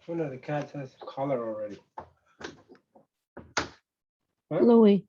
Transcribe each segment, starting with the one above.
Oh no, the cat has color already. Huh? Louis.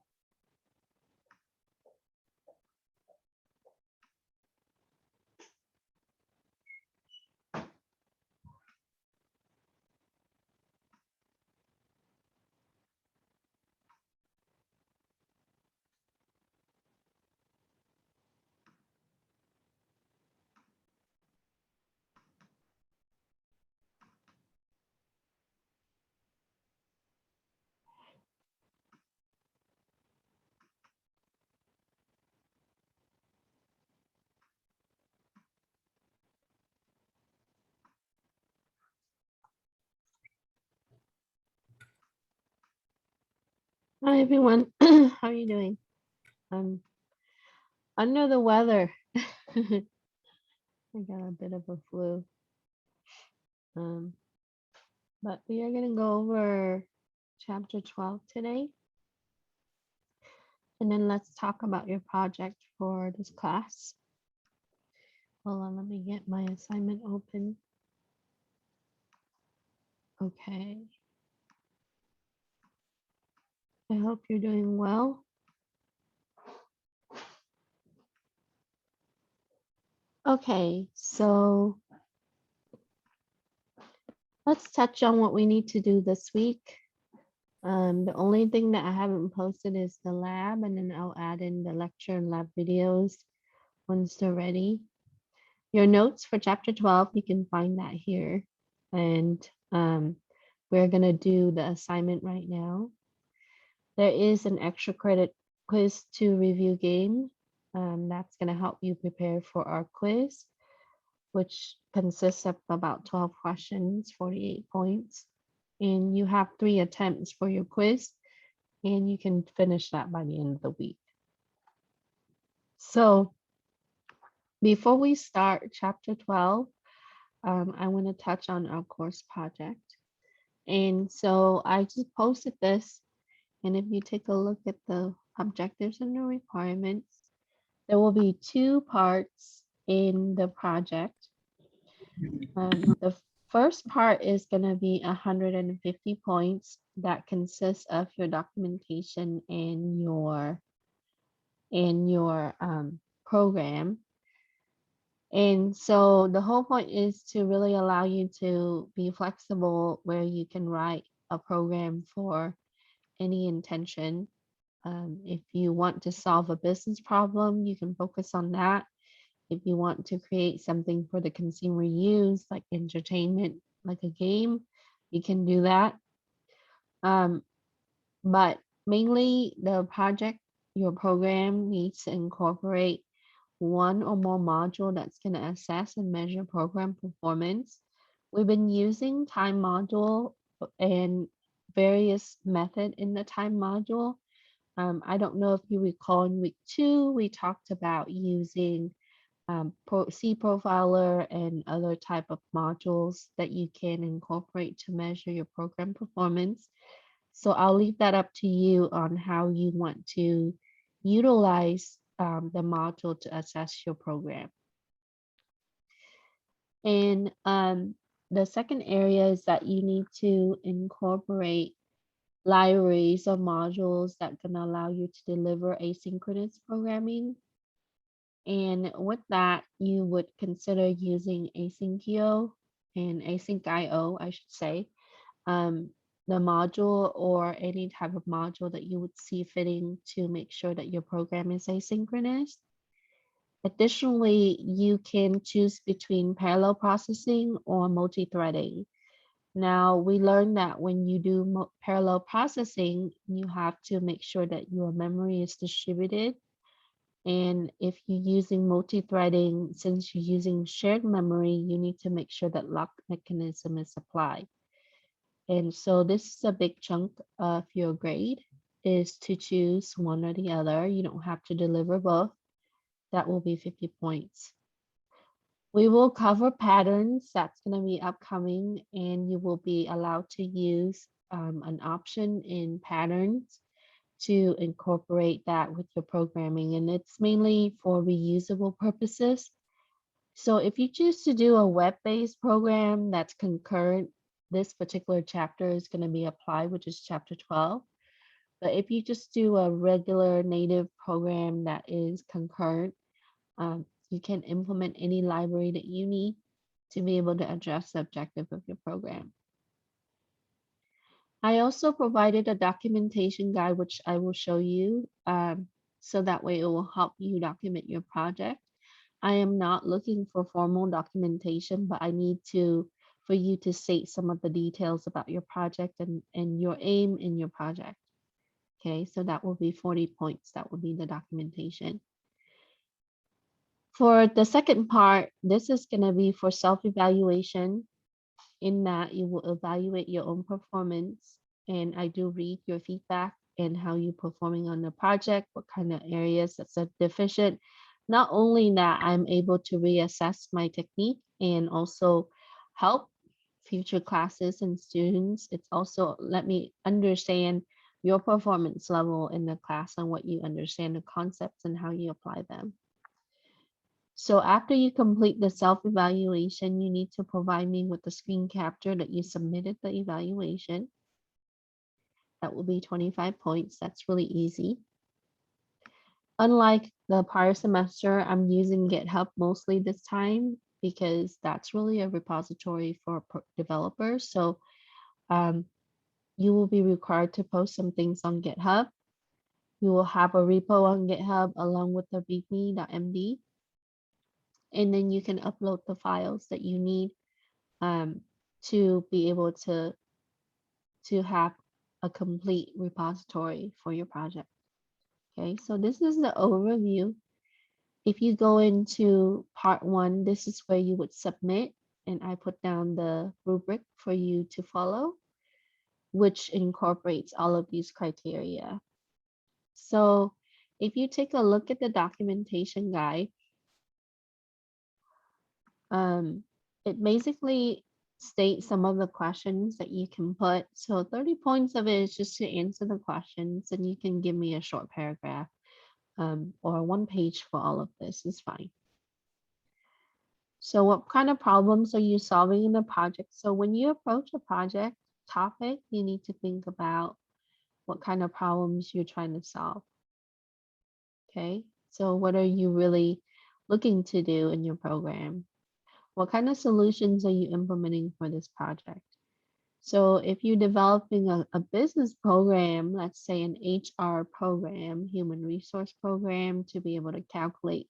Hi everyone. How are you doing? I'm under the weather. I got a bit of a flu. Um, but we are gonna go over chapter 12 today. And then let's talk about your project for this class. Hold on, let me get my assignment open. Okay. I hope you're doing well. Okay, so let's touch on what we need to do this week. The only thing that I haven't posted is the lab, and then I'll add in the lecture and lab videos once they're ready. Your notes for chapter 12, you can find that here. And we're gonna do the assignment right now. There is an extra credit quiz to review game. That's gonna help you prepare for our quiz, which consists of about 12 questions, 48 points. And you have 3 attempts for your quiz, and you can finish that by the end of the week. So before we start chapter 12, I want to touch on our course project. And so I just posted this, and if you take a look at the objectives and the requirements, there will be 2 parts in the project. The first part is going to be 150 points that consists of your documentation and your program. And so the whole point is to really allow you to be flexible where you can write a program for any intention. If you want to solve a business problem, you can focus on that. If you want to create something for the consumer use, like entertainment, like a game, you can do that. But mainly the project, your program needs to incorporate one or more module that's going to assess and measure program performance. We've been using time module and various method in the time module. I don't know if you recall in week 2, we talked about using C profiler and other type of modules that you can incorporate to measure your program performance. So I'll leave that up to you on how you want to utilize the module to assess your program. And the second area is that you need to incorporate libraries or modules that can allow you to deliver asynchronous programming. And with that, you would consider using Asyncio and Async.io, I should say, the module or any type of module that you would see fitting to make sure that your program is asynchronous. Additionally, you can choose between parallel processing or multi-threading. Now, we learned that when you do parallel processing, you have to make sure that your memory is distributed. And if you're using multi-threading, since you're using shared memory, you need to make sure that lock mechanism is applied. And so this is a big chunk of your grade, is to choose one or the other. You don't have to deliver both. That will be 50 points. We will cover patterns. That's going to be upcoming, and you will be allowed to use an option in patterns to incorporate that with your programming, and it's mainly for reusable purposes. So if you choose to do a web-based program that's concurrent, this particular chapter is going to be applied, which is chapter 12. But if you just do a regular native program that is concurrent, you can implement any library that you need to be able to address the objective of your program. I also provided a documentation guide, which I will show you, so that way it will help you document your project. I am not looking for formal documentation, but I need for you to state some of the details about your project and your aim in your project. Okay, so that will be 40 points. That will be the documentation. For the second part, this is going to be for self-evaluation, in that you will evaluate your own performance. And I do read your feedback and how you're performing on the project, what kind of areas that's deficient. Not only that, I'm able to reassess my technique and also help future classes and students. It's also let me understand your performance level in the class and what you understand the concepts and how you apply them. So after you complete the self-evaluation, you need to provide me with the screen capture that you submitted the evaluation. That will be 25 points. That's really easy. Unlike the prior semester, I'm using GitHub mostly this time because that's really a repository for developers. So you will be required to post some things on GitHub. You will have a repo on GitHub along with the readme.md. And then you can upload the files that you need to be able to have a complete repository for your project. Okay, so this is the overview. If you go into part 1, this is where you would submit, and I put down the rubric for you to follow, which incorporates all of these criteria. So if you take a look at the documentation guide, it basically states some of the questions that you can put. So 30 points of it is just to answer the questions, and you can give me a short paragraph or 1 page for all of this is fine. So what kind of problems are you solving in the project? So when you approach a project topic, you need to think about what kind of problems you're trying to solve. Okay, so what are you really looking to do in your program? What kind of solutions are you implementing for this project? So if you're developing a business program, let's say an HR program, human resource program, to be able to calculate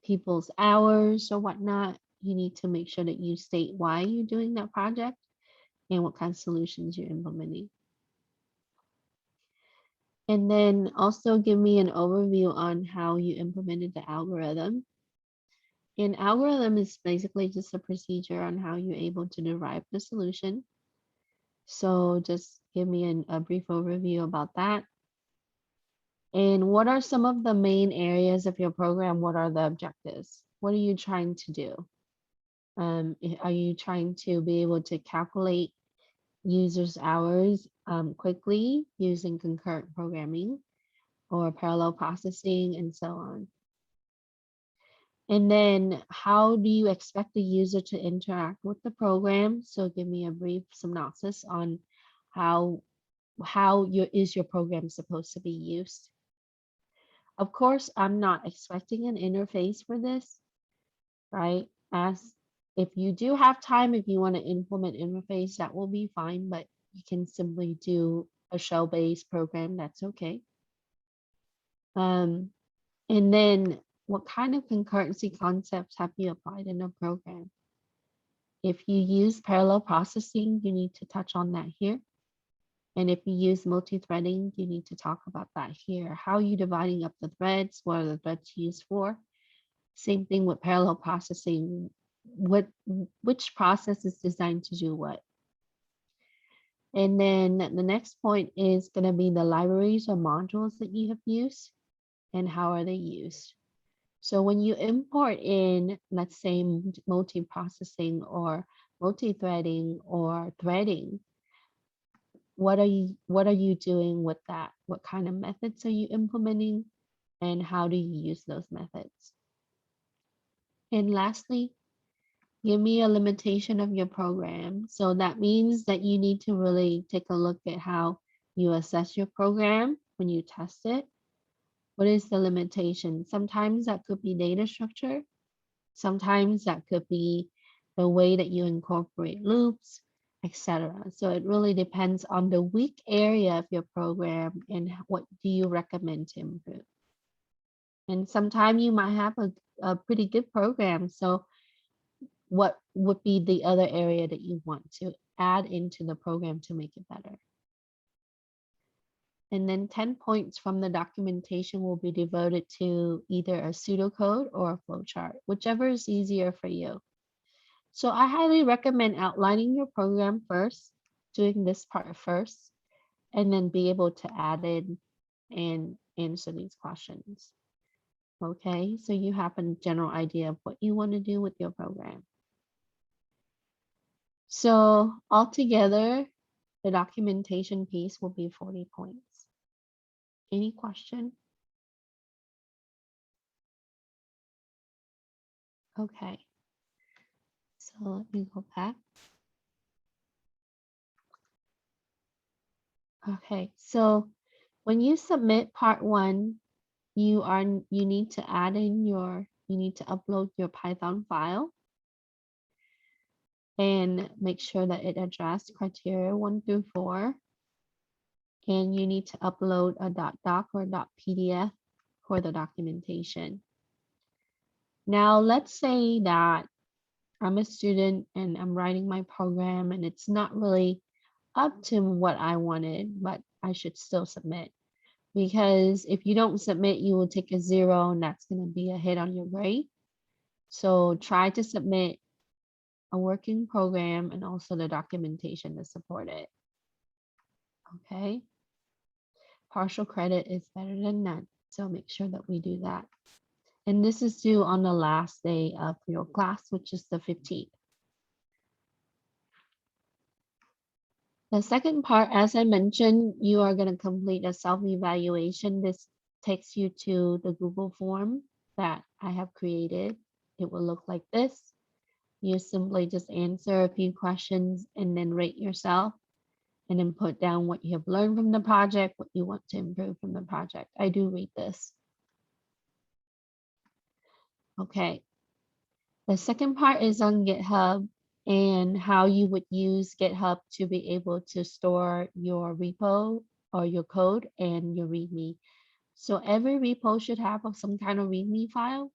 people's hours or whatnot, you need to make sure that you state why you're doing that project and what kind of solutions you're implementing. And then also give me an overview on how you implemented the algorithm. An algorithm is basically just a procedure on how you're able to derive the solution. So just give me a brief overview about that. And what are some of the main areas of your program? What are the objectives? What are you trying to do? Are you trying to be able to calculate users' hours quickly using concurrent programming or parallel processing and so on? And then how do you expect the user to interact with the program? So give me a brief synopsis on how is your program supposed to be used? Of course, I'm not expecting an interface for this, right? As if you do have time, if you want to implement interface, that will be fine, but you can simply do a shell-based program, that's okay. And then what kind of concurrency concepts have you applied in a program? If you use parallel processing, you need to touch on that here. And if you use multi-threading, you need to talk about that here. How are you dividing up the threads? What are the threads used for? Same thing with parallel processing. Which process is designed to do what? And then the next point is going to be the libraries or modules that you have used and how are they used. So when you import in, let's say, multi-processing or multi-threading or threading, what are you doing with that? What kind of methods are you implementing and how do you use those methods? And lastly, Give me a limitation of your program. So that means that you need to really take a look at how you assess your program when you test it. What is the limitation? Sometimes that could be data structure. Sometimes that could be the way that you incorporate loops, etc. So it really depends on the weak area of your program and what do you recommend to improve. And sometimes you might have a pretty good program. So what would be the other area that you want to add into the program to make it better? And then 10 points from the documentation will be devoted to either a pseudocode or a flowchart, whichever is easier for you. So I highly recommend outlining your program first, doing this part first, and then be able to add in and answer these questions. Okay, so you have a general idea of what you want to do with your program. So altogether, the documentation piece will be 40 points. Any question? Okay, so let me go back. Okay, so when you submit part 1, you need to add in you need to upload your Python file and make sure that it addressed criteria 1 through 4. And you need to upload a .doc or .pdf for the documentation. Now, let's say that I'm a student and I'm writing my program and it's not really up to what I wanted, but I should still submit. Because if you don't submit, you will take a 0 and that's going to be a hit on your grade. So try to submit a working program and also the documentation to support it. Okay. Partial credit is better than none. So make sure that we do that. And this is due on the last day of your class, which is the 15th. The second part, as I mentioned, you are going to complete a self-evaluation. This takes you to the Google form that I have created. It will look like this. You simply just answer a few questions and then rate yourself and then put down what you have learned from the project, what you want to improve from the project. I do read this. Okay. The second part is on GitHub and how you would use GitHub to be able to store your repo or your code and your README. So every repo should have some kind of README file.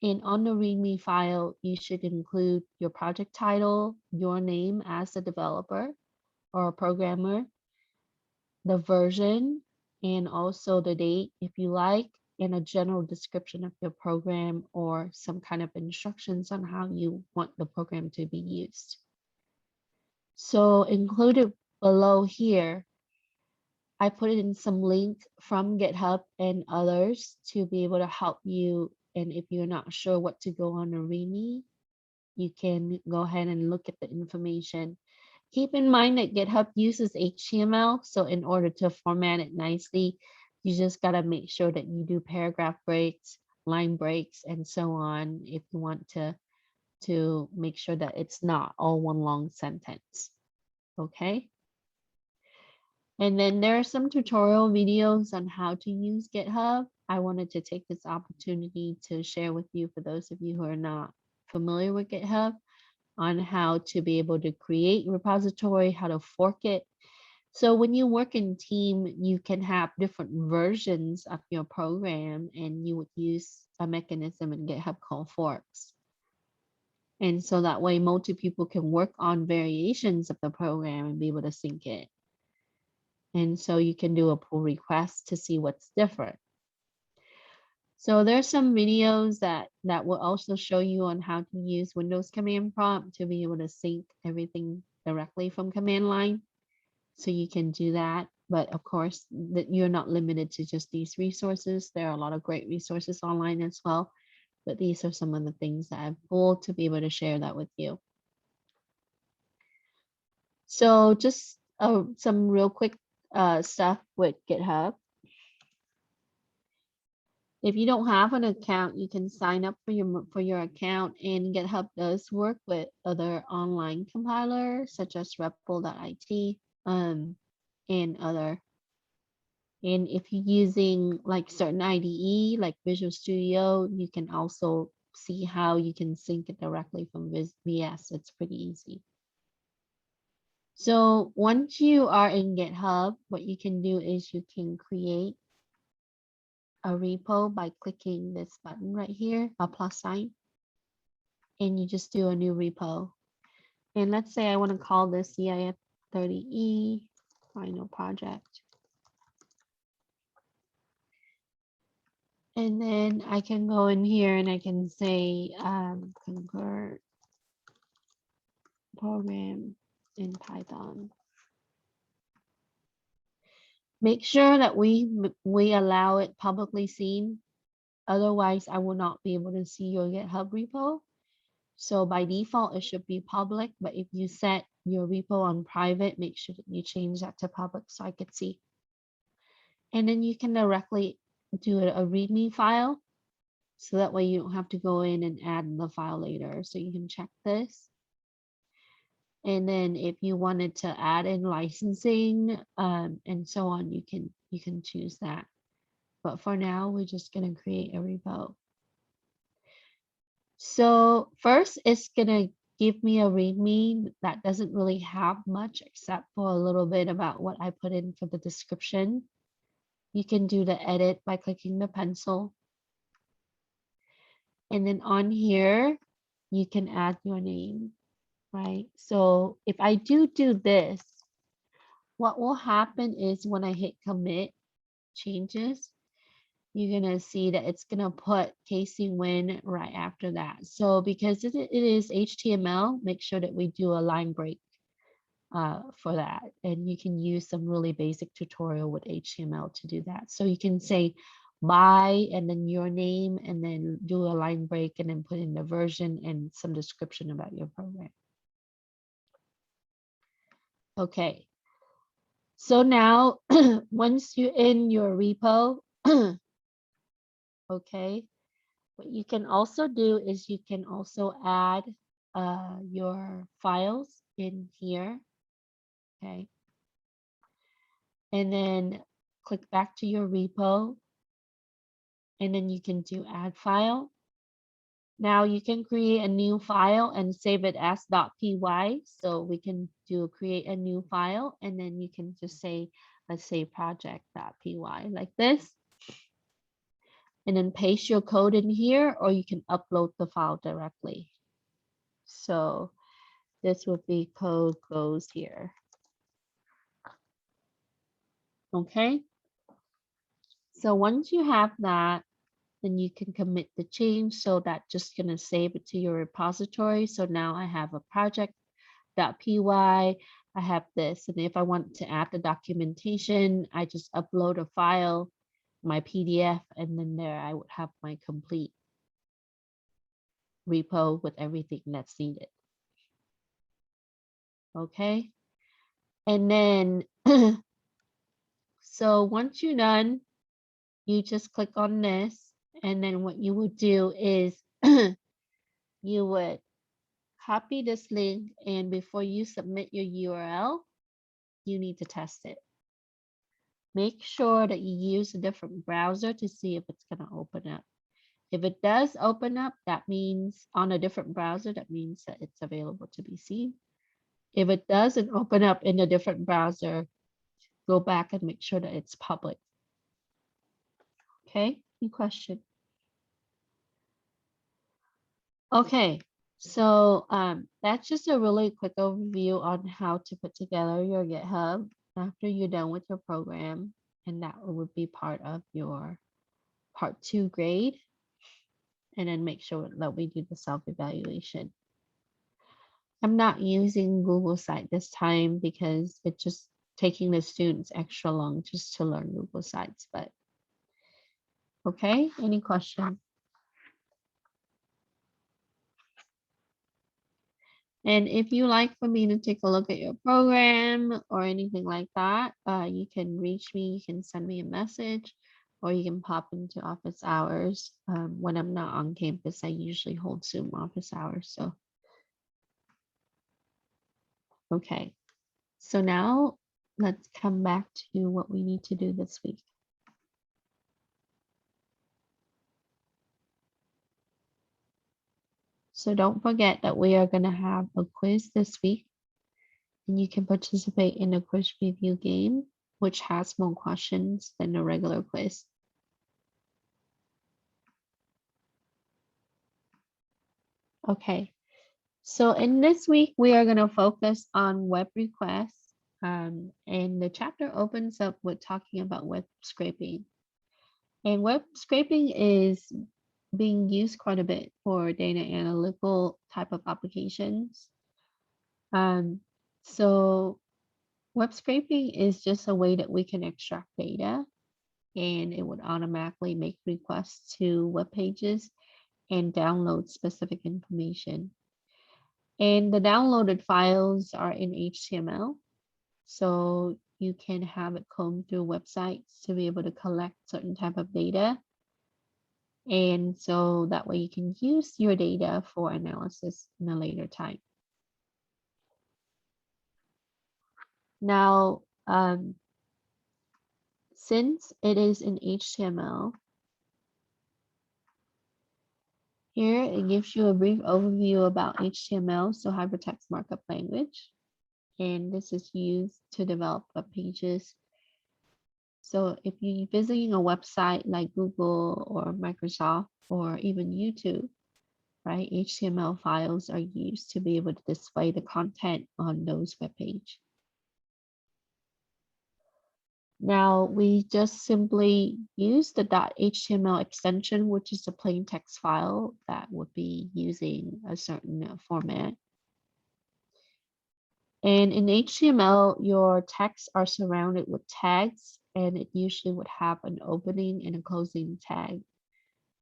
And on the README file, you should include your project title, your name as a developer or a programmer, the version, and also the date if you like, and a general description of your program or some kind of instructions on how you want the program to be used. So included below here, I put in some link from GitHub and others to be able to help you. And if you're not sure what to go on a README, you can go ahead and look at the information. Keep in mind that GitHub uses HTML, so in order to format it nicely, you just got to make sure that you do paragraph breaks, line breaks, and so on if you want to make sure that it's not all one long sentence. Okay? And then there are some tutorial videos on how to use GitHub. I wanted to take this opportunity to share with you, for those of you who are not familiar with GitHub, on how to be able to create a repository, how to fork it. So when you work in team, you can have different versions of your program and you would use a mechanism in GitHub called forks. And so that way multi people can work on variations of the program and be able to sync it. And so you can do a pull request to see what's different. So there's some videos that will also show you on how to use Windows command prompt to be able to sync everything directly from command line. So you can do that. But of course, you're not limited to just these resources. There are a lot of great resources online as well. But these are some of the things that I've pulled to be able to share that with you. So just some real quick stuff with GitHub. If you don't have an account, you can sign up for your account, and GitHub does work with other online compilers such as Repo.it and other. And if you're using like certain IDE like Visual Studio, you can also see how you can sync it directly from VS. It's pretty easy. So once you are in GitHub, what you can do is you can create a repo by clicking this button right here, a plus sign, and you just do a new repo. And let's say I want to call this CIS30E final project. And then I can go in here and I can say Concur program in Python. Make sure that we allow it publicly seen. Otherwise, I will not be able to see your GitHub repo. So by default, it should be public. But if you set your repo on private, make sure that you change that to public so I could see. And then you can directly do a README file. So that way you don't have to go in and add the file later. So you can check this. And then if you wanted to add in licensing and so on, you can choose that. But for now, we're just going to create a repo. So first, it's going to give me a README that doesn't really have much except for a little bit about what I put in for the description. You can do the edit by clicking the pencil. And then on here, you can add your name, right? So if I do this, what will happen is when I hit commit changes, you're going to see that it's going to put Casey Wynn right after that. So because it is HTML, make sure that we do a line break for that. And you can use some really basic tutorial with HTML to do that. So you can say by and then your name and then do a line break and then put in the version and some description about your program. Okay. So now once you're in your repo, okay, what you can also do is you can also add your files in here, okay? And then click back to your repo, and then you can do add file. Now you can create a new file and save it as .py. So we can do create a new file, and then you can just say, let's say project.py like this. And then paste your code in here, or you can upload the file directly. So this would be code goes here. Okay. So once you have that, then you can commit the change. So that's just going to save it to your repository. So now I have a project.py. I have this. And if I want to add the documentation, I just upload a file, my PDF, and then there I would have my complete repo with everything that's needed. Okay. And then, so once you're done, you just click on this. And then what you would do is you would copy this link, and before you submit your URL, you need to test it. Make sure that you use a different browser to see if it's going to open up. If it does open up, that means on a different browser, that means that it's available to be seen. If it doesn't open up in a different browser, go back and make sure that it's public. Okay, any question? Okay, so that's just a really quick overview on how to put together your GitHub after you're done with your program, and that would be part of your part 2 grade. And then make sure that we do the self-evaluation. I'm not using Google Site this time because it's just taking the students extra long just to learn Google Sites, but okay, any questions? And if you like for me to take a look at your program or anything like that, you can reach me, you can send me a message, or you can pop into office hours. When I'm not on campus, I usually hold Zoom office hours. So, okay. So now let's come back to what we need to do this week. So don't forget that we are going to have a quiz this week, and you can participate in a quiz review game, which has more questions than a regular quiz. Okay, so in this week, we are going to focus on web requests, and the chapter opens up with talking about web scraping. And web scraping is being used quite a bit for data analytical type of applications. So web scraping is just a way that we can extract data, and it would automatically make requests to web pages and download specific information. And the downloaded files are in HTML. So you can have it comb through websites to be able to collect certain type of data. And so that way you can use your data for analysis in a later time. Now, since it is in HTML, here it gives you a brief overview about HTML, so hypertext markup language. And this is used to develop web pages. So if you're visiting a website like Google or Microsoft or even YouTube, right, HTML files are used to be able to display the content on those web pages. Now we just simply use the .html extension, which is a plain text file that would be using a certain format. And in HTML, your texts are surrounded with tags, and it usually would have an opening and a closing tag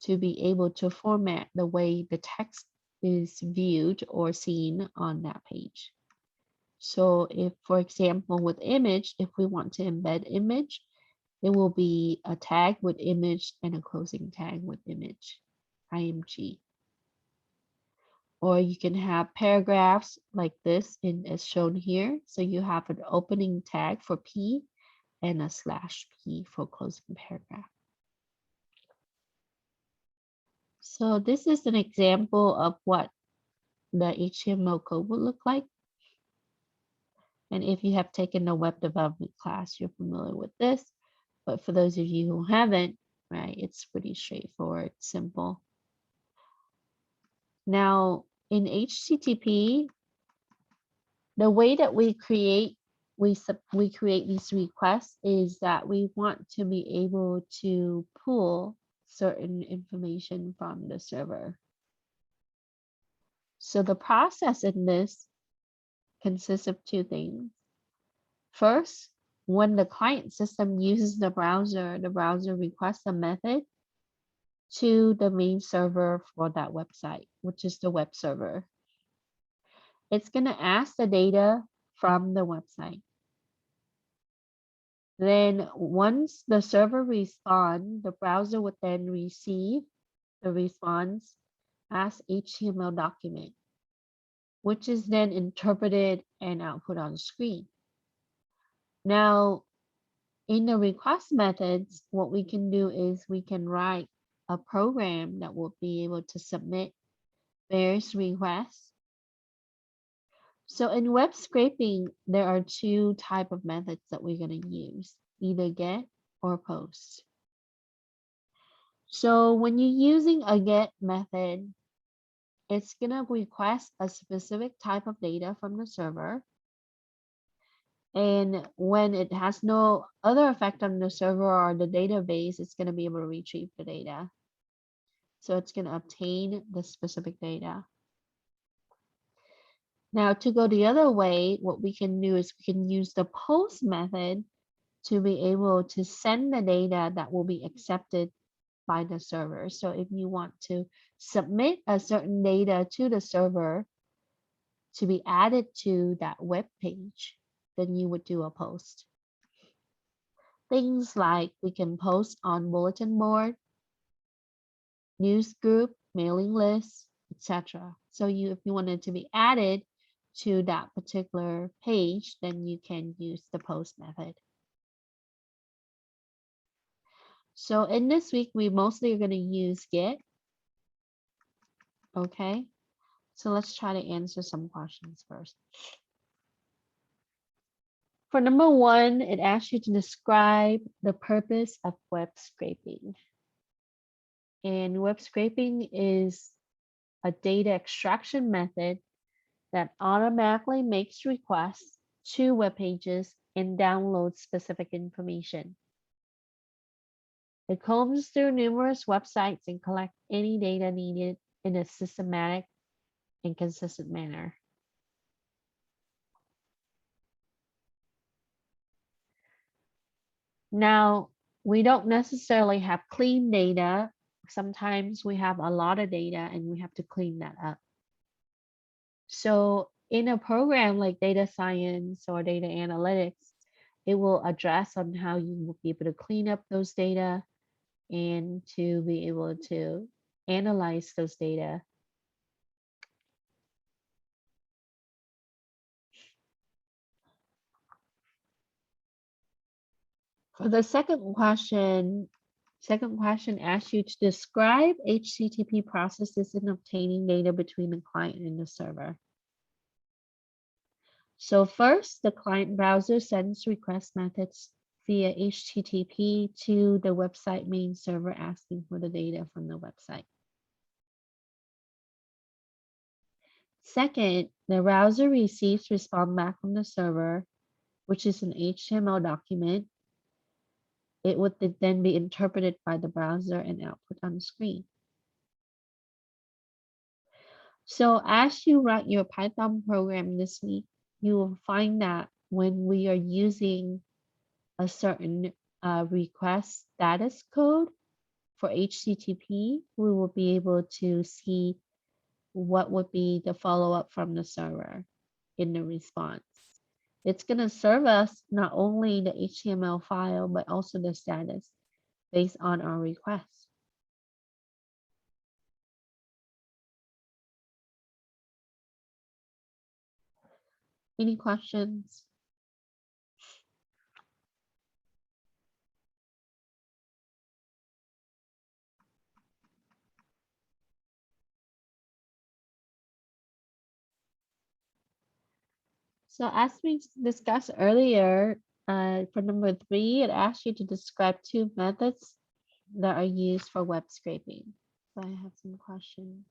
to be able to format the way the text is viewed or seen on that page. So if, for example, with image, if we want to embed image, it will be a tag with image and a closing tag with image, img. Or you can have paragraphs like this as shown here. So you have an opening tag for P and a /P for closing paragraph. So this is an example of what the HTML code would look like. And if you have taken a web development class, you're familiar with this. But for those of you who haven't, right, it's pretty straightforward, simple. Now, in HTTP, the way that we create these requests is that we want to be able to pull certain information from the server. So the process in this consists of two things. First, when the client system uses the browser requests a method to the main server for that website, which is the web server. It's going to ask the data from the website. Then once the server responds, the browser would then receive the response as HTML document, which is then interpreted and output on screen. Now, in the request methods, what we can do is we can write a program that will be able to submit various requests. So in web scraping, there are two types of methods that we're going to use, either get or post. So when you're using a get method, it's going to request a specific type of data from the server. And when it has no other effect on the server or the database, it's going to be able to retrieve the data. So it's going to obtain the specific data. Now, to go the other way, what we can do is we can use the post method to be able to send the data that will be accepted by the server. So if you want to submit a certain data to the server to be added to that web page, then you would do a post. Things like we can post on bulletin board, news group, mailing list, etc. So if you want it to be added to that particular page, then you can use the post method. So in this week, we mostly are going to use Git. Okay, so let's try to answer some questions first. For number one, it asks you to describe the purpose of web scraping. And web scraping is a data extraction method that automatically makes requests to web pages and downloads specific information. It combs through numerous websites and collects any data needed in a systematic and consistent manner. Now, we don't necessarily have clean data. Sometimes we have a lot of data and we have to clean that up. So in a program like data science or data analytics, it will address on how you will be able to clean up those data and to be able to analyze those data. For the second question asks you to describe HTTP processes in obtaining data between the client and the server. So first, the client browser sends request methods via HTTP to the website main server asking for the data from the website. Second, the browser receives response back from the server, which is an HTML document. It would then be interpreted by the browser and output on the screen. So as you write your Python program this week, you will find that when we are using a certain request status code for HTTP, we will be able to see what would be the follow-up from the server in the response. It's going to serve us not only the HTML file, but also the status based on our request. Any questions? So as we discussed earlier, for number 3, it asks you to describe 2 methods that are used for web scraping. So I have some questions.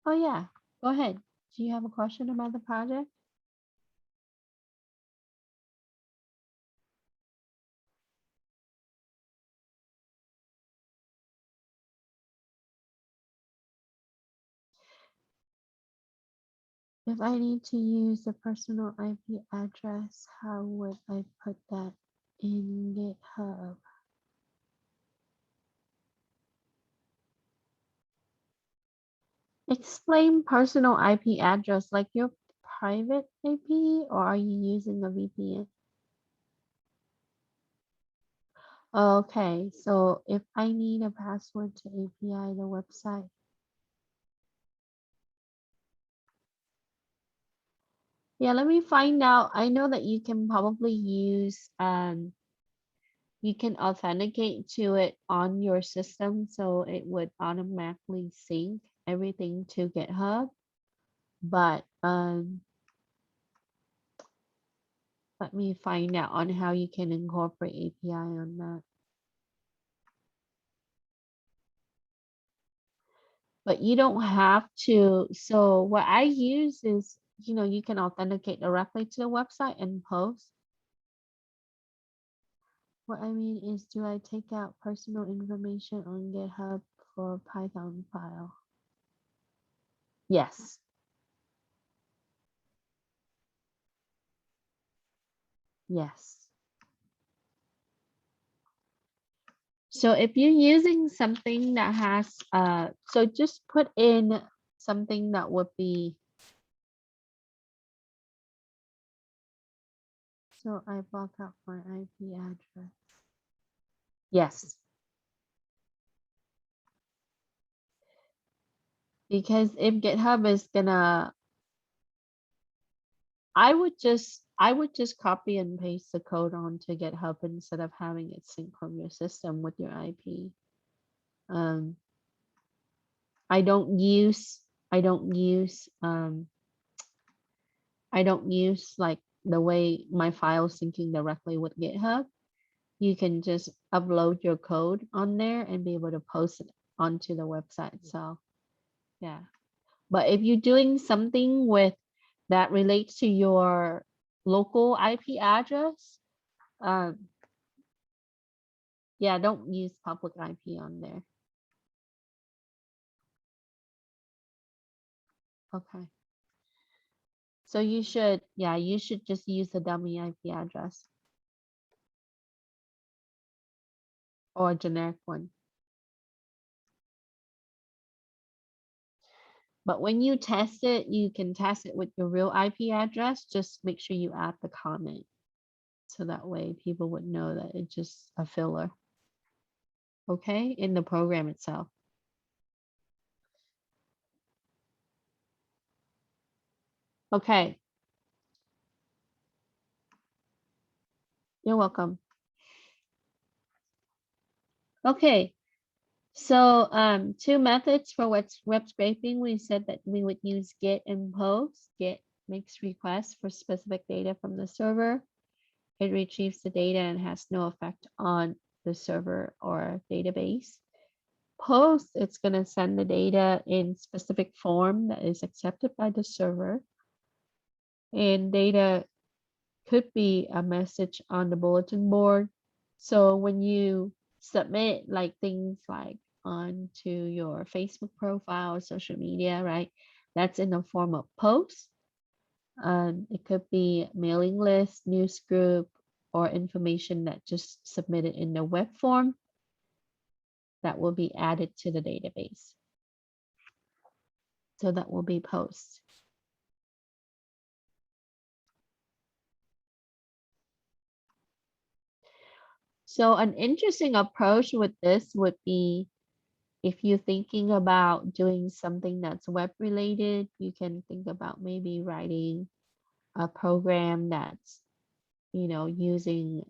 Oh yeah, go ahead. Do you have a question about the project? If I need to use the personal IP address, how would I put that in GitHub? Explain personal IP address, like your private IP, or are you using a VPN? Okay, so if I need a password to API the website. Yeah, let me find out. I know that you can probably use, you can authenticate to it on your system, so it would automatically sync everything to GitHub. But let me find out on how you can incorporate API on that. But you don't have to. So what I use is, you can authenticate directly to the website and post. What I mean is, do I take out personal information on GitHub for Python file? Yes. Yes. So if you're using something that has, so just put in something that would be, So I block out my IP address. Yes. Because if GitHub is gonna, I would just copy and paste the code onto GitHub instead of having it sync from your system with your IP. I don't use like the way my file syncing directly with GitHub. You can just upload your code on there and be able to post it onto the website itself. Yeah. But if you're doing something with that relates to your local IP address, yeah, don't use public IP on there. Okay. So you should just use the dummy IP address or a generic one. But when you test it, you can test it with your real IP address. Just make sure you add the comment. So that way people would know that it's just a filler. Okay, in the program itself. Okay. You're welcome. Okay. So two methods for web scraping. We said that we would use get and post. Get makes requests for specific data from the server. It retrieves the data and has no effect on the server or database. Post, it's going to send the data in specific form that is accepted by the server. And data could be a message on the bulletin board. So when you submit like things like onto your Facebook profile or social media, right? That's in the form of post. It could be mailing list, news group, or information that just submitted in the web form that will be added to the database. So that will be post. So an interesting approach with this would be if you're thinking about doing something that's web related, you can think about maybe writing a program that's, using,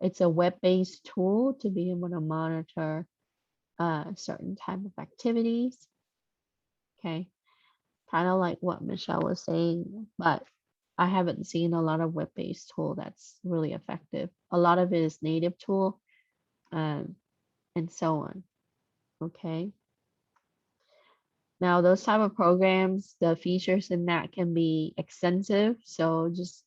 it's a web-based tool to be able to monitor certain type of activities. Okay, kind of like what Michelle was saying, but I haven't seen a lot of web-based tool that's really effective. A lot of it is native tool and so on. Okay. Now, those type of programs, the features in that can be extensive. So just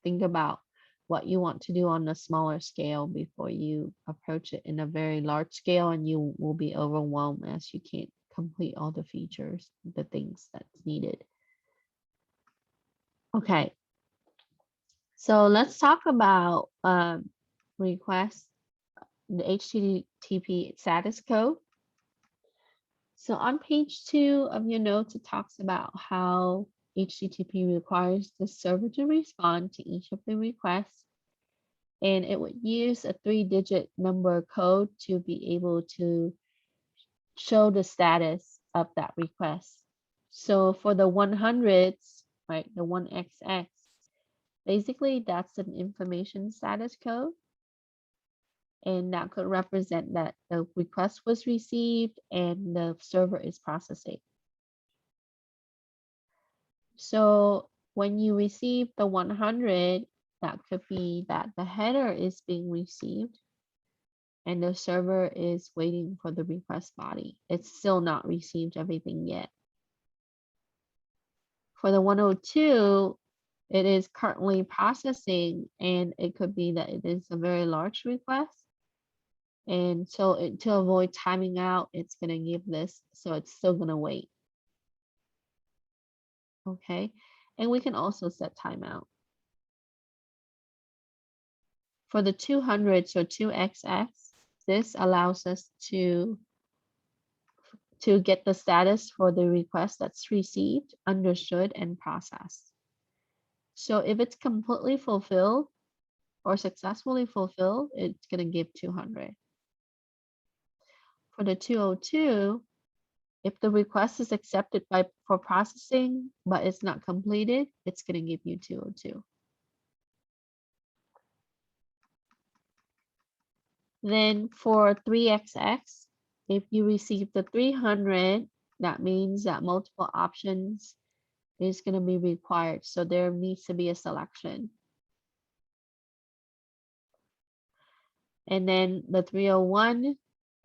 think about what you want to do on a smaller scale before you approach it in a very large scale, and you will be overwhelmed as you can't complete all the features, the things that's needed. Okay. So let's talk about requests, the HTTP status code. So on page 2 of your notes, it talks about how HTTP requires the server to respond to each of the requests. And it would use a 3-digit number code to be able to show the status of that request. So for the 100s, right, the 1XX, basically that's an information status code. And that could represent that the request was received and the server is processing. So when you receive the 100, that could be that the header is being received and the server is waiting for the request body. It's still not received everything yet. For the 102, it is currently processing, and it could be that it is a very large request. And so to avoid timing out, it's going to give this, so it's still going to wait. Okay, and we can also set timeout. For the 200s or 2XX, this allows us to get the status for the request that's received, understood, and processed. So if it's completely fulfilled, or successfully fulfilled, it's going to give 200. For the 202, if the request is accepted for processing, but it's not completed, it's going to give you 202. Then for 3XX, if you receive the 300, that means that multiple options is going to be required. So there needs to be a selection. And then the 301,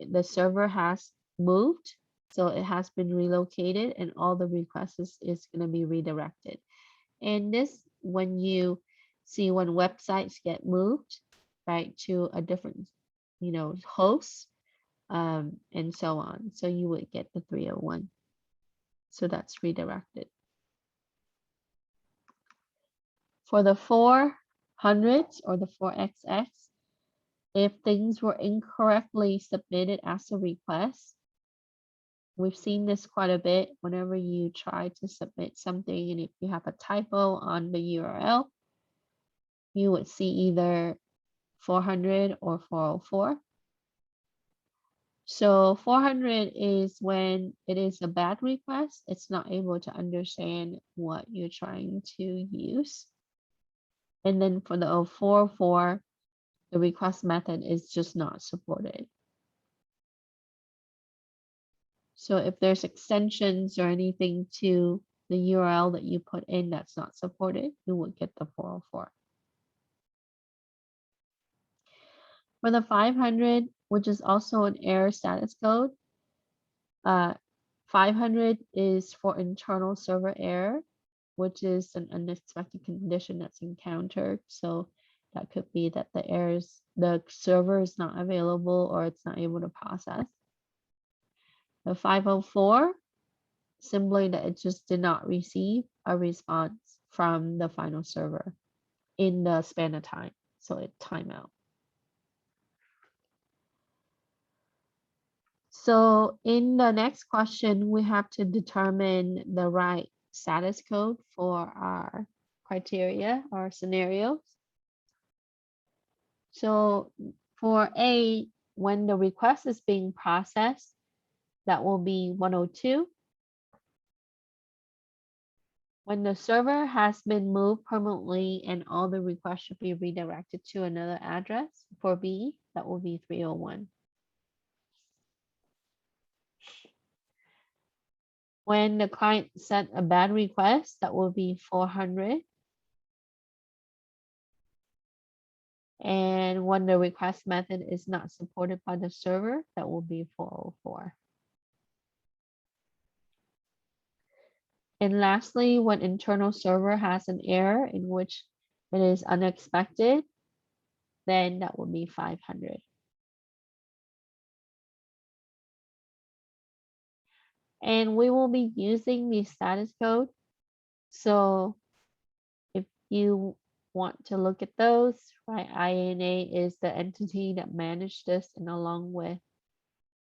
the server has moved. So it has been relocated and all the requests is going to be redirected. And this, when you see when websites get moved, right, to a different, host, and so on. So you would get the 301. So that's redirected. For the 400s or the 4XX, if things were incorrectly submitted as a request, we've seen this quite a bit whenever you try to submit something, and if you have a typo on the URL, you would see either 400 or 404. So 400 is when it is a bad request. It's not able to understand what you're trying to use. And then for the 404, the request method is just not supported. So if there's extensions or anything to the URL that you put in that's not supported, you will get the 404. For the 500, which is also an error status code, 500 is for internal server error, which is an unexpected condition that's encountered. So that could be that the server is not available or it's not able to process. The 504, simply that it just did not receive a response from the final server in the span of time. So it timeout. So in the next question, we have to determine the right status code for our criteria or scenarios. So for A, when the request is being processed, that will be 102. When the server has been moved permanently and all the requests should be redirected to another address, for B, that will be 301. When the client sent a bad request, that will be 400. And when the request method is not supported by the server, that will be 404. And lastly, when internal server has an error in which it is unexpected, then that will be 500. And we will be using the status code. So if you want to look at those, right, INA is the entity that managed this, and along with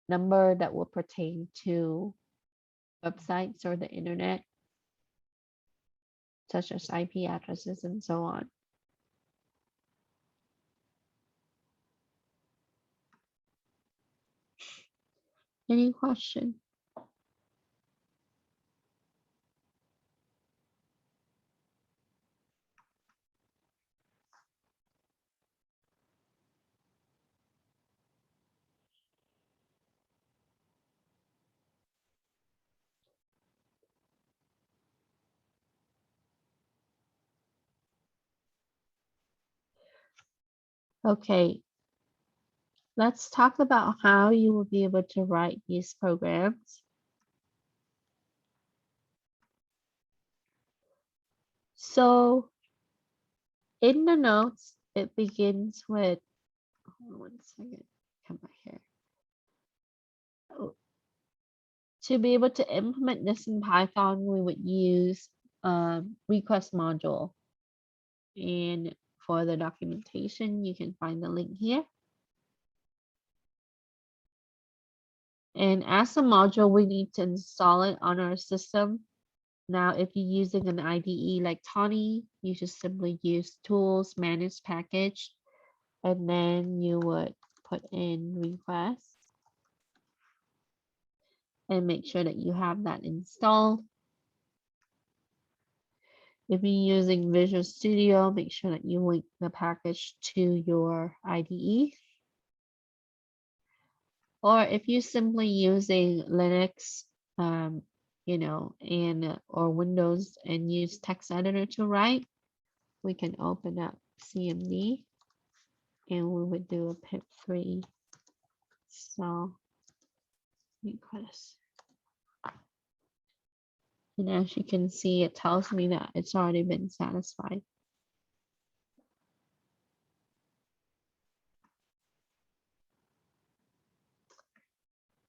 number that will pertain to websites or the internet, such as IP addresses and so on. Any question? Okay, let's talk about how you will be able to write these programs. So in the notes, it begins with, hold on 1 second, come back here. To be able to implement this in Python, we would use request module. And for the documentation, you can find the link here. And as a module, we need to install it on our system. Now, if you're using an IDE like Tawny, you just simply use tools, manage package, and then you would put in request and make sure that you have that installed. If you're using Visual Studio, make sure that you link the package to your IDE. Or if you're simply using Linux, you know, and or Windows and use text editor to write, we can open up CMD and we would do a pip3 install request. And as you can see, it tells me that it's already been satisfied.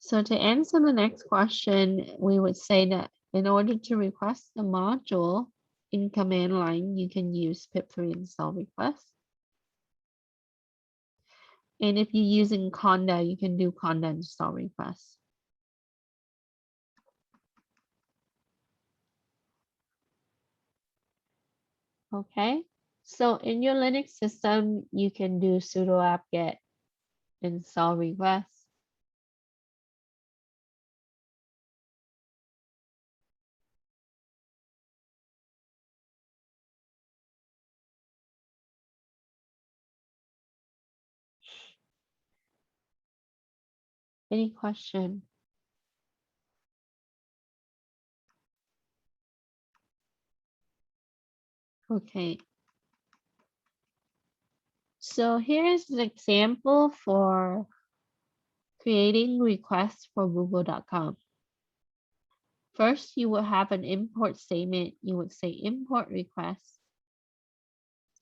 So to answer the next question, we would say that in order to request the module in command line, you can use pip3 install request. And if you're using Conda, you can do Conda install request. Okay, so in your Linux system, you can do sudo apt-get install request. Any question? Okay. So here's an example for creating requests for google.com. First, you will have an import statement. You would say import request.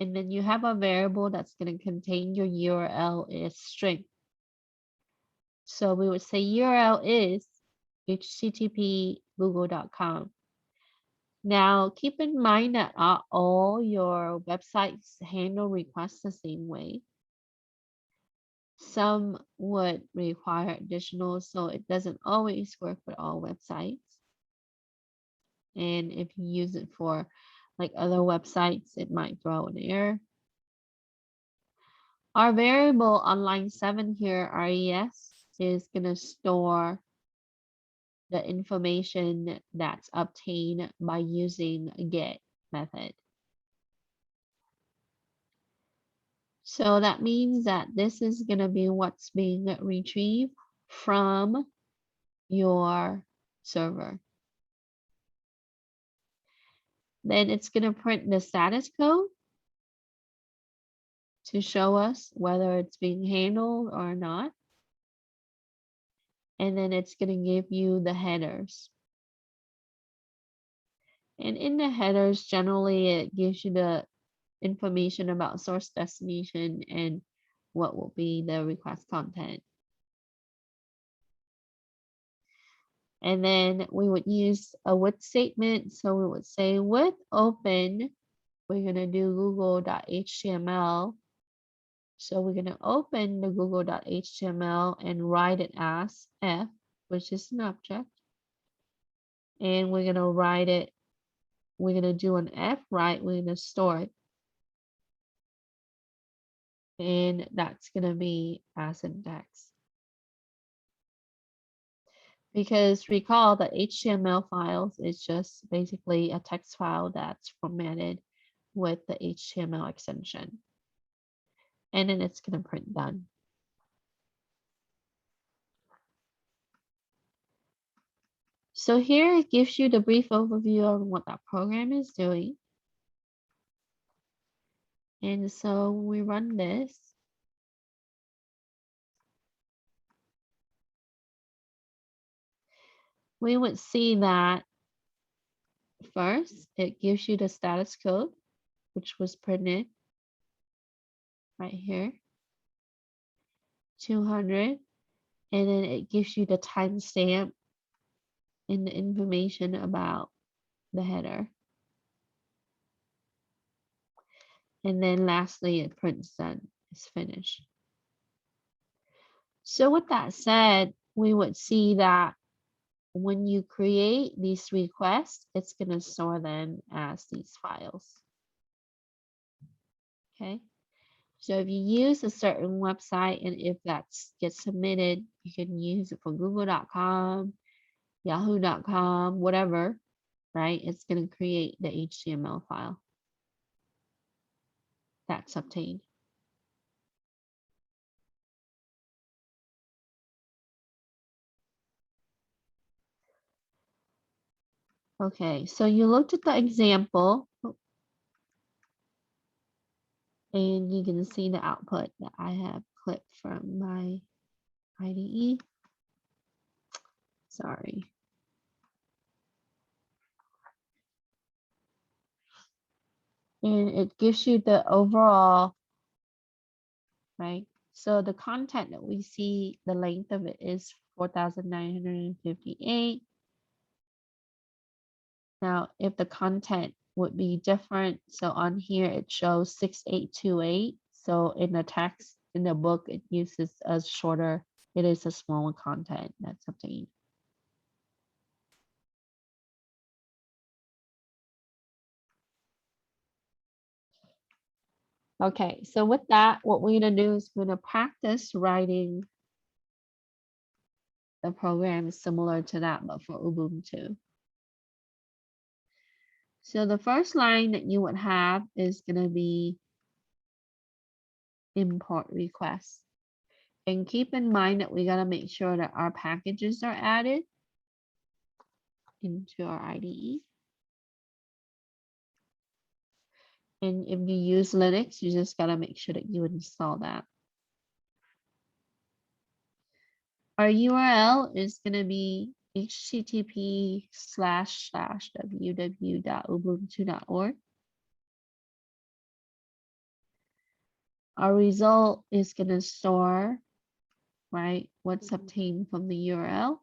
And then you have a variable that's going to contain your URL is string. So we would say URL is http google.com. Now, keep in mind that not all your websites handle requests the same way. Some would require additional, so it doesn't always work with all websites. And if you use it for like other websites, it might throw an error. Our variable on line 7 here, res, is going to store the information that's obtained by using a get method. So that means that this is going to be what's being retrieved from your server. Then it's going to print the status code to show us whether it's being handled or not. And then it's going to give you the headers. And in the headers, generally it gives you the information about source destination and what will be the request content. And then we would use a with statement. So we would say with open, we're going to do google.html. So we're going to open the google.html and write it as f, which is an object. And we're going to write it, we're going to do an f write, we're going to store it. And that's going to be as index. Because recall that HTML files is just basically a text file that's formatted with the HTML extension. And then it's going to print done. So here it gives you the brief overview on what that program is doing. And so we run this. We would see that first, it gives you the status code, which was printed right here, 200. And then it gives you the timestamp and the information about the header. And then lastly, it prints done, it's finished. So with that said, we would see that when you create these requests, it's going to store them as these files. Okay. So if you use a certain website and if that gets submitted, you can use it for google.com, yahoo.com, whatever, right? It's going to create the HTML file that's obtained. Okay, so you looked at the example and you can see the output that I have clipped from my IDE. Sorry. And it gives you the overall, right? So the content that we see, the length of it is 4,958. Now, if the content would be different, so on here it shows 6828. So in the text, in the book, it uses a shorter, it is a smaller content that's obtained. Okay, so with that, what we're gonna do is we're gonna practice writing the program similar to that, but for Ubuntu. So the first line that you would have is gonna be import request. And keep in mind that we gotta make sure that our packages are added into our IDE. And if you use Linux, you just gotta make sure that you install that. Our URL is gonna be http://www.ubuntu.org. Our result is gonna store, right, what's obtained from the URL.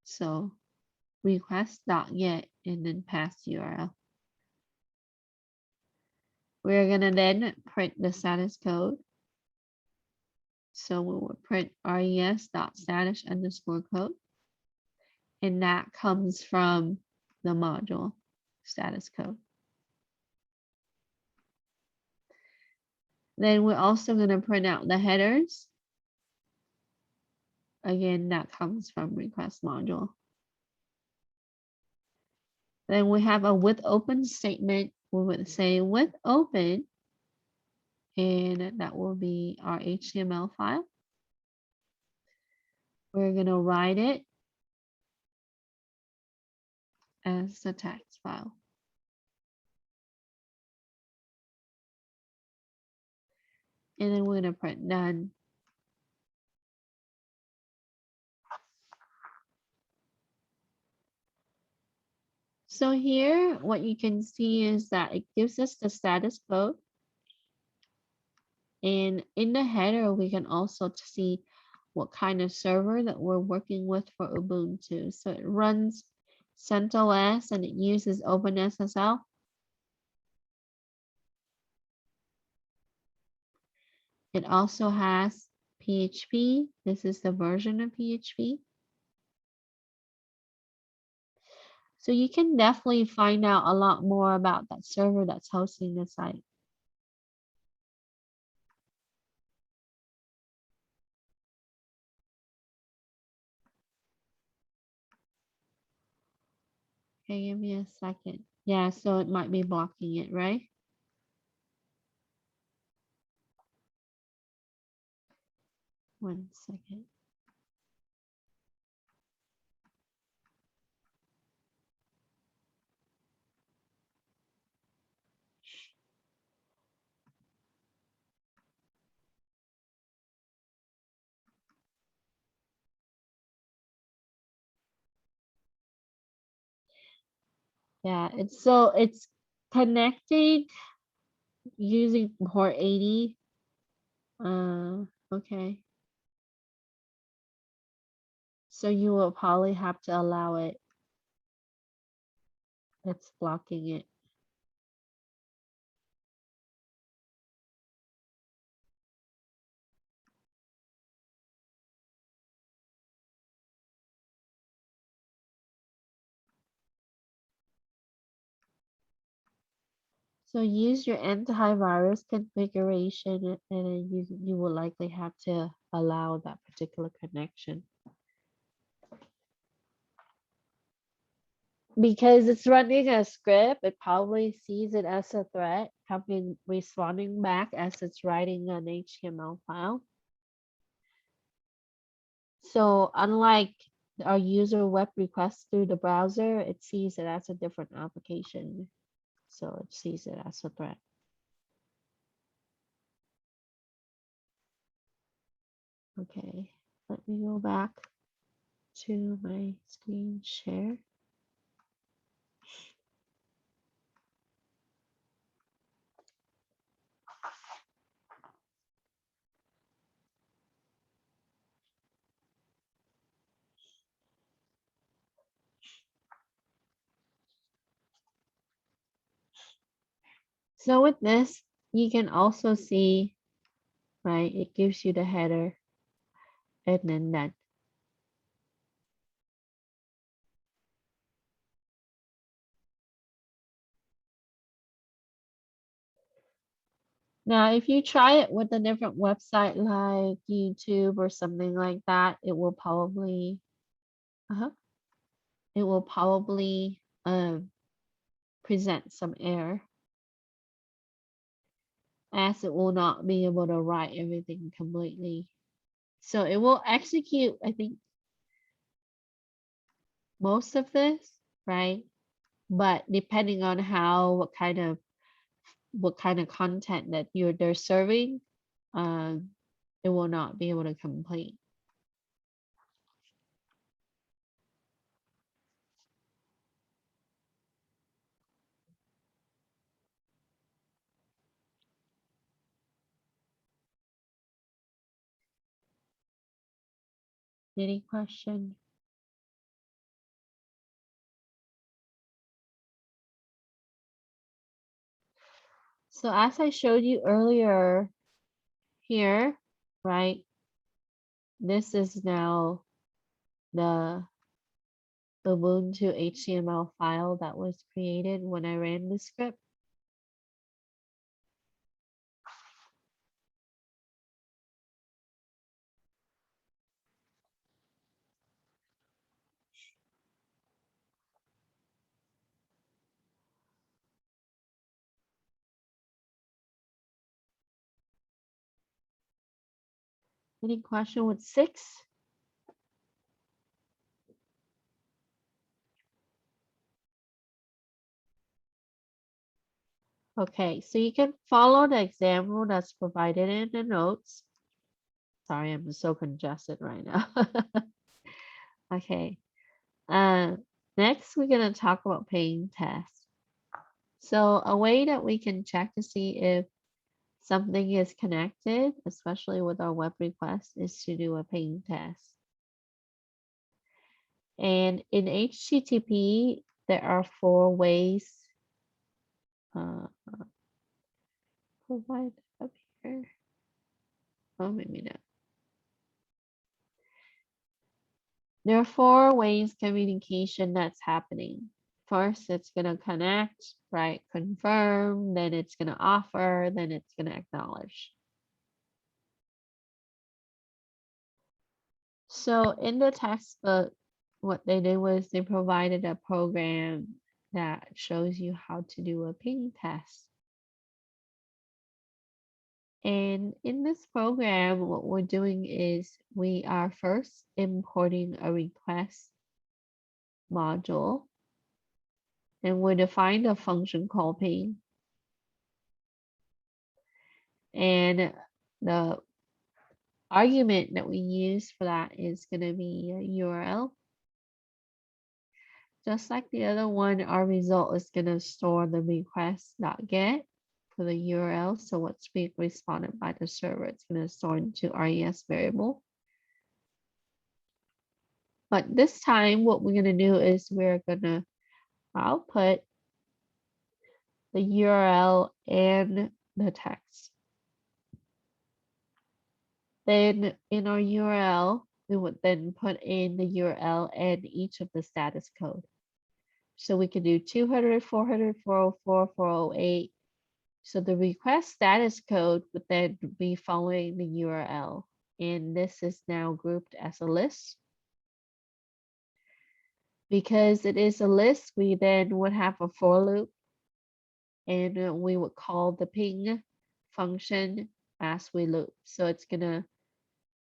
So request.get and then pass URL. We're gonna then print the status code. So we will print res.status_code. And that comes from the module status code. Then we're also going to print out the headers. Again, that comes from request module. Then we have a with open statement. We would say with open, and that will be our HTML file. We're going to write it as a text file. And then we're going to print done. So here, what you can see is that it gives us the status code. And in the header, we can also see what kind of server that we're working with for Ubuntu. So it runs CentOS and it uses OpenSSL. It also has PHP. This is the version of PHP. So you can definitely find out a lot more about that server that's hosting the site. Okay, give me a second. Yeah, so it might be blocking it, right? One second. Yeah, it's connecting using port 80. Okay. So you will probably have to allow it. It's blocking it. So use your antivirus configuration, and then you will likely have to allow that particular connection. Because it's running a script, it probably sees it as a threat, responding back as it's writing an HTML file. So unlike our user web request through the browser, it sees it as a different application. So it sees it as a threat. Okay, let me go back to my screen share. So with this, you can also see, right, it gives you the header and then that. Now, if you try it with a different website like YouTube or something like that, it will probably, present some error, as it will not be able to write everything completely. So it will execute, I think, most of this, right? But depending on what kind of content that they're serving, it will not be able to complete. Any question? So as I showed you earlier here, right? This is now the Ubuntu HTML file that was created when I ran the script. Any question with 6? Okay, so you can follow the example that's provided in the notes. Sorry, I'm so congested right now. Okay. Next, we're going to talk about paying tests. So a way that we can check to see if something is connected, especially with our web request, is to do a ping test. And in HTTP, there are 4 ways. Provide up here. Oh, maybe not. There are 4 ways communication that's happening. First, it's going to connect, right? Confirm, then it's going to offer, then it's going to acknowledge. So in the textbook, what they did was they provided a program that shows you how to do a ping test. And in this program, what we're doing is we are first importing a request module, and we define a function called ping. And the argument that we use for that is going to be a URL. Just like the other one, our result is going to store the request.get for the URL. So what's being responded by the server, it's going to store into res variable. But this time, what we're going to do is we're going to output the URL and the text. Then in our URL, we would then put in the URL and each of the status code. So we can do 200, 400, 404, 408, So the request status code would then be following the URL. And this is now grouped as a list. Because it is a list, we then would have a for loop, and we would call the ping function as we loop. So it's gonna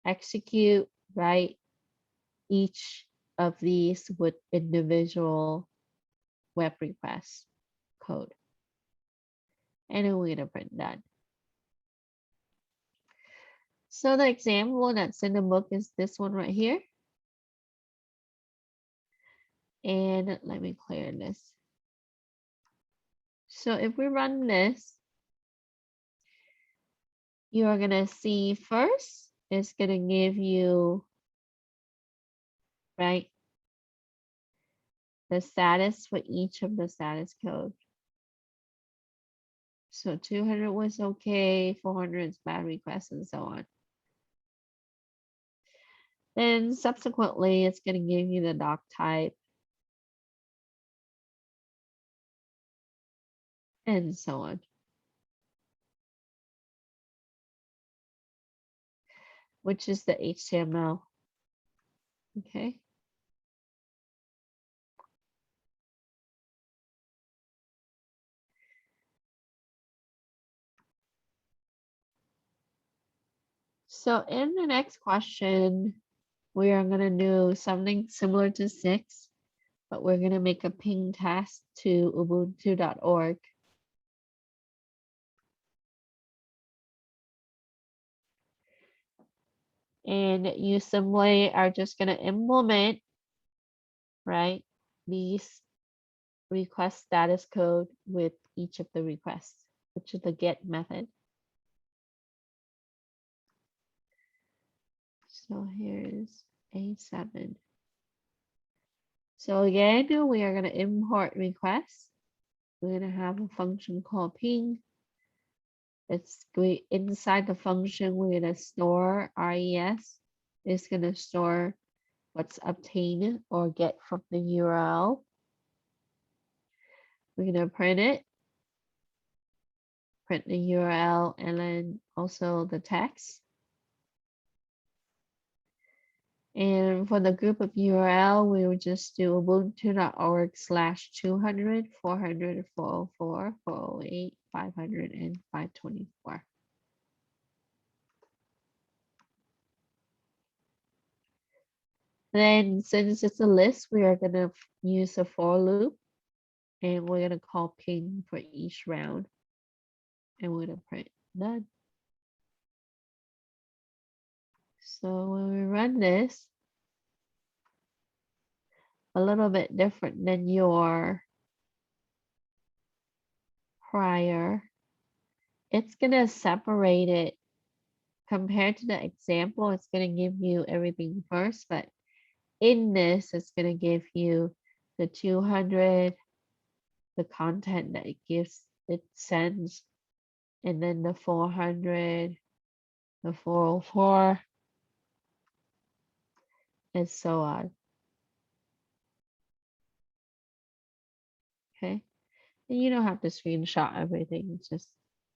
execute, right, each of these with individual web request code. And then we're gonna print that. So the example that's in the book is this one right here. And let me clear this. So if we run this, you are gonna see first, it's gonna give you, right, the status for each of the status code. So 200 was okay, 400 is bad request, and so on. Then subsequently, it's going to give you the doc type and so on, which is the HTML. Okay. So in the next question, we are going to do something similar to 6, but we're going to make a ping test to ubuntu.org. And you simply are just going to implement, right, these request status code with each of the requests, which is the get method. So here's A7. So again, we are going to import requests. We're going to have a function called ping. Inside the function, we're going to store res. It's going to store what's obtained or get from the URL. We're going to print the URL, and then also the text. And for the group of URL, we will just do ubuntu.org/200, 400, 404, 408, 500, and 524. Then since it's a list, we are going to use a for loop, and we're going to call ping for each round. And we're going to print done. So when we run this, a little bit different than your prior, it's going to separate it. Compared to the example, it's going to give you everything first, but in this, it's going to give you the 200, the content that it sends, and then the 400, the 404, and so on. Okay, and you don't have to screenshot everything, it's just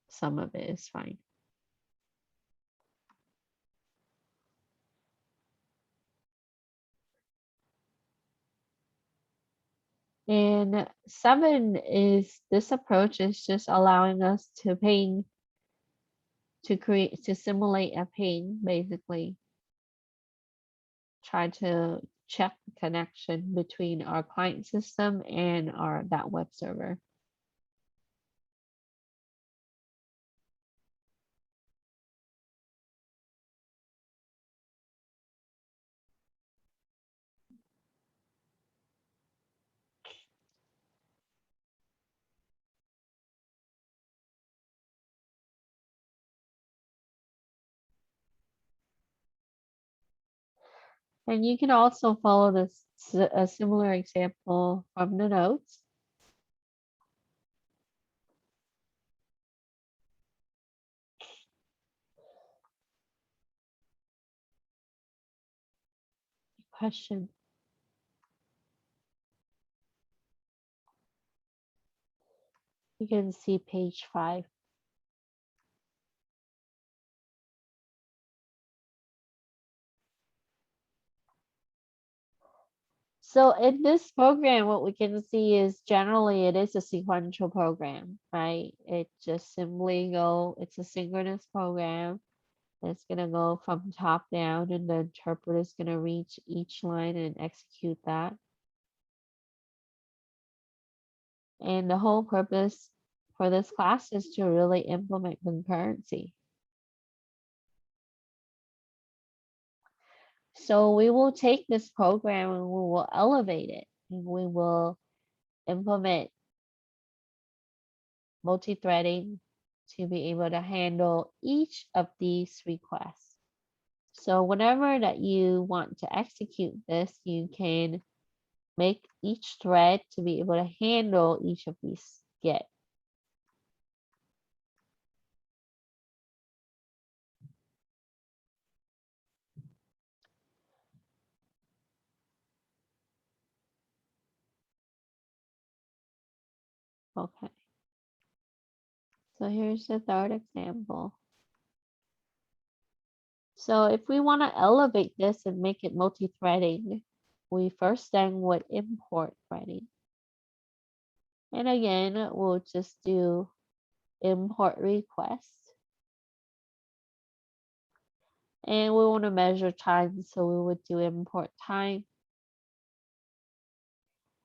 some of it is fine. And 7 is, this approach is just allowing us to ping, to simulate a ping, basically. Try to check the connection between our client system and that web server. And you can also follow a similar example from the notes. Question. You can see page 5. So in this program, what we can see is generally it is a sequential program, right? It just simply it's a synchronous program. It's gonna go from top down and the interpreter is gonna reach each line and execute that. And the whole purpose for this class is to really implement concurrency. So we will take this program and we will elevate it, and we will implement multi-threading to be able to handle each of these requests. So whenever that you want to execute this, you can make each thread to be able to handle each of these get. Okay. So here's the third example. So if we want to elevate this and make it multi-threading, we first then would import threading. And again, we'll just do import request. And we want to measure time, so we would do import time.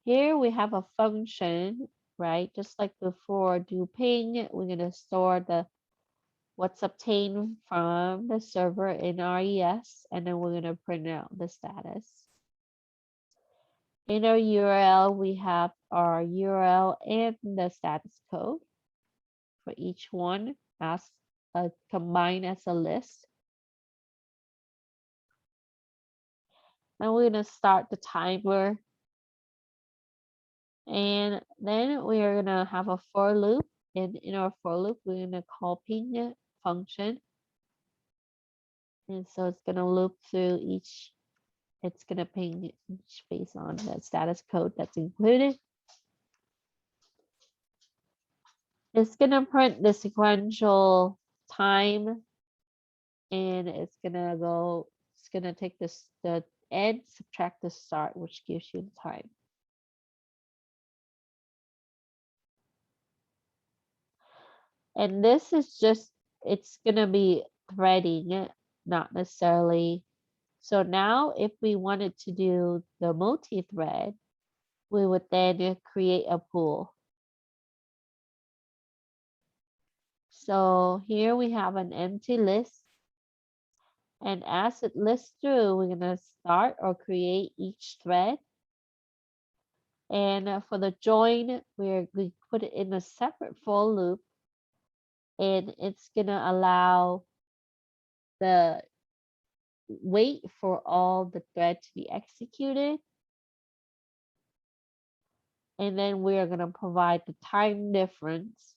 Here we have a function, right? Just like before, do ping, we're going to store what's obtained from the server in RES, and then we're going to print out the status. In our URL, we have our URL and the status code for each one as combined as a list. And we're going to start the timer. And then we are going to have a for loop. And in our for loop, we're going to call ping function. And so it's going to loop through each. It's going to ping each based on the status code that's included. It's going to print the sequential time. And it's going to take the end, subtract the start, which gives you the time. And this is just, it's going to be threading, not necessarily. So now if we wanted to do the multi-thread, we would then create a pool. So here we have an empty list. And as it lists through, we're going to start or create each thread. And for the join, we put it in a separate for loop. And it's going to allow the wait for all the thread to be executed. And then we are going to provide the time difference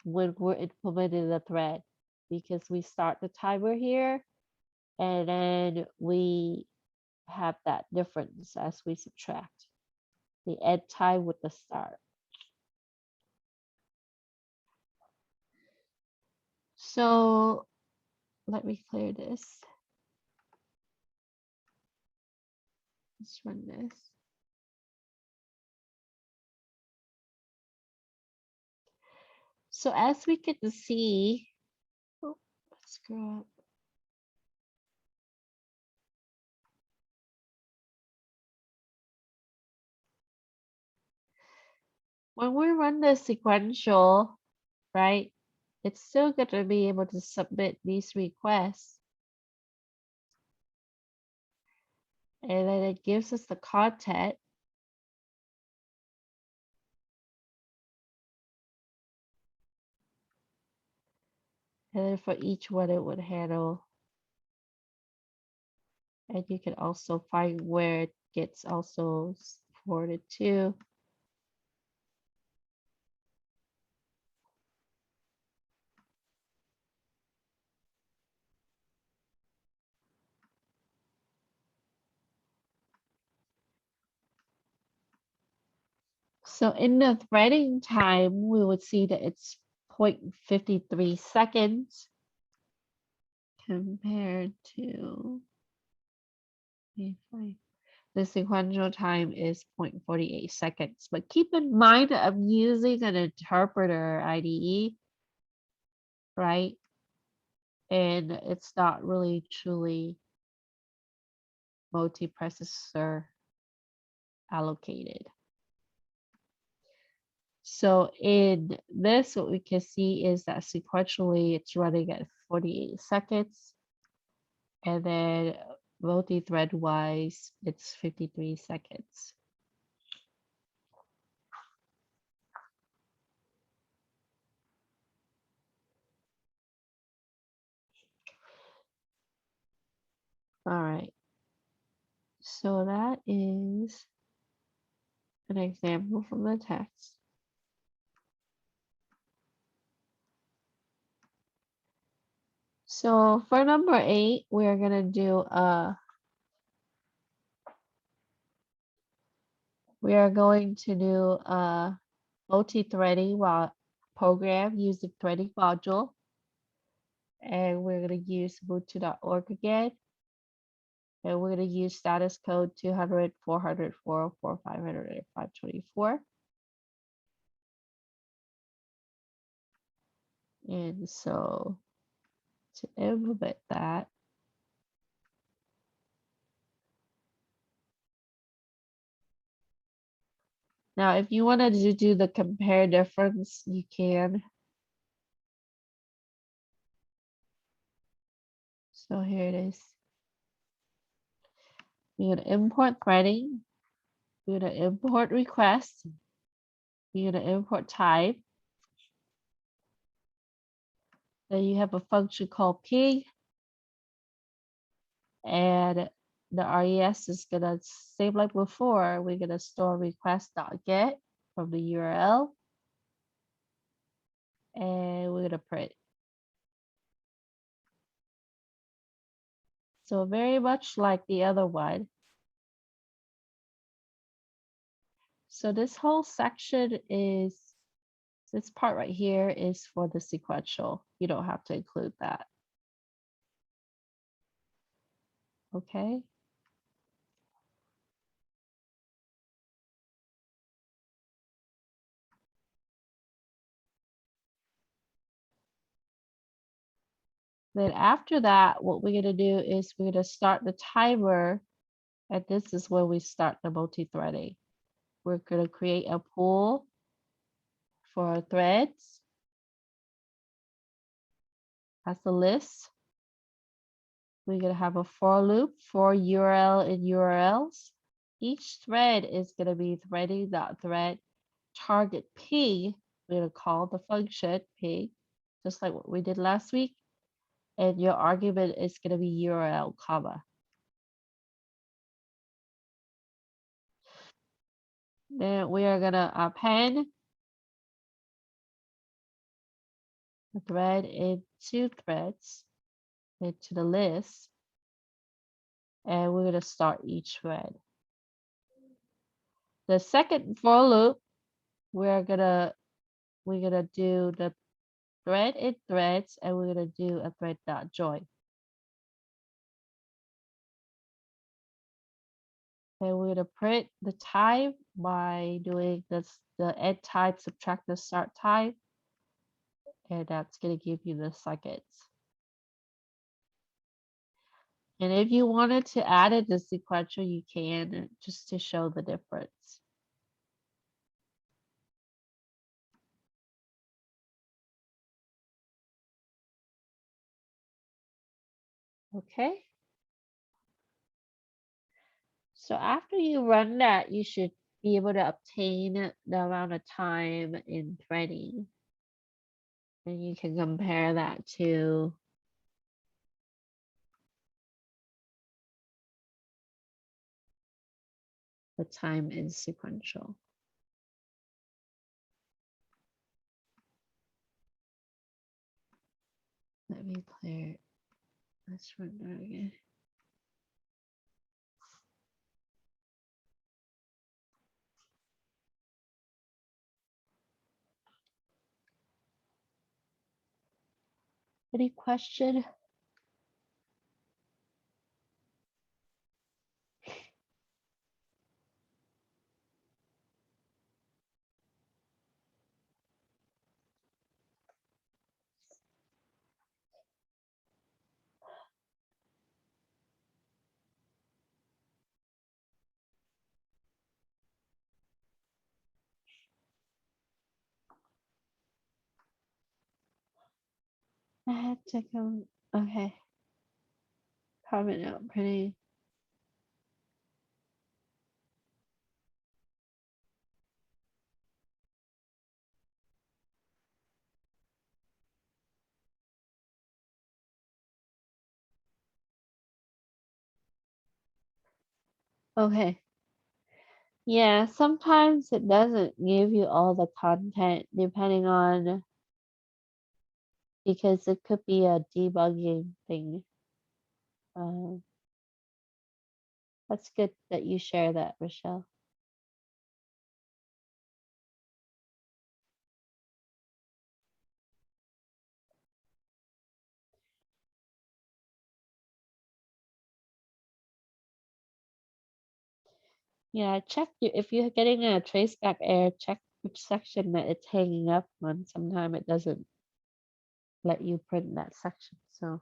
when we're implementing the thread, because we start the timer here and then we have that difference as we subtract the end time with the start. So let me clear this. Let's run this. So as we can see, let's scroll up. When we run the sequential, right, it's still going to be able to submit these requests. And then it gives us the content. And then for each one, it would handle. And you can also find where it gets also forwarded to. So in the threading time, we would see that it's 0.53 seconds compared to the sequential time is 0.48 seconds. But keep in mind that I'm using an interpreter IDE, right? And it's not really truly multiprocessor allocated. So in this, what we can see is that sequentially it's running at 48 seconds. And then multi-thread wise, it's 53 seconds. All right. So that is an example from the text. So for number 8, we're gonna do we are going to do a multi-threading program using threading module. And we're gonna use ubuntu.org again. And we're gonna use status code 200, 400, 404, 500, and 524. And so to implement that, now if you wanted to do the compare difference, you can. So here it is. You're gonna import threading. You're gonna import request. You're gonna import type. Then you have a function called ping. And the RES is gonna, same like before, we're gonna store request.get from the URL. And we're gonna print. So very much like the other one. So this whole section is, this part right here is for the sequential. You don't have to include that. Okay. Then after that, what we're gonna do is we're gonna start the timer. And this is where we start the multi-threading. We're gonna create a pool for threads as a list. We're gonna have a for loop for URL and URLs. Each thread is gonna be threading.thread target ping. We're gonna call the function ping, just like what we did last week. And your argument is gonna be URL, comma. Then we are gonna append the thread into threads into the list. And we're gonna start each thread. The second for loop, we're gonna do the thread in threads, and we're gonna do a thread.join. And we're gonna print the time by doing this, the end time subtract the start time, and that's gonna give you the seconds. And if you wanted to add it to sequential, you can, just to show the difference. Okay. So after you run that, you should be able to obtain the amount of time in threading. And you can compare that to the time in sequential. Let me clear it. Let's run that again. Any question? I had to come. Okay. Comment out pretty. Okay. Yeah, sometimes it doesn't give you all the content depending on, because it could be a debugging thing. That's good that you share that, Rochelle. Yeah, check if you're getting a traceback error, check which section that it's hanging up on. Sometimes it doesn't let you print that section. So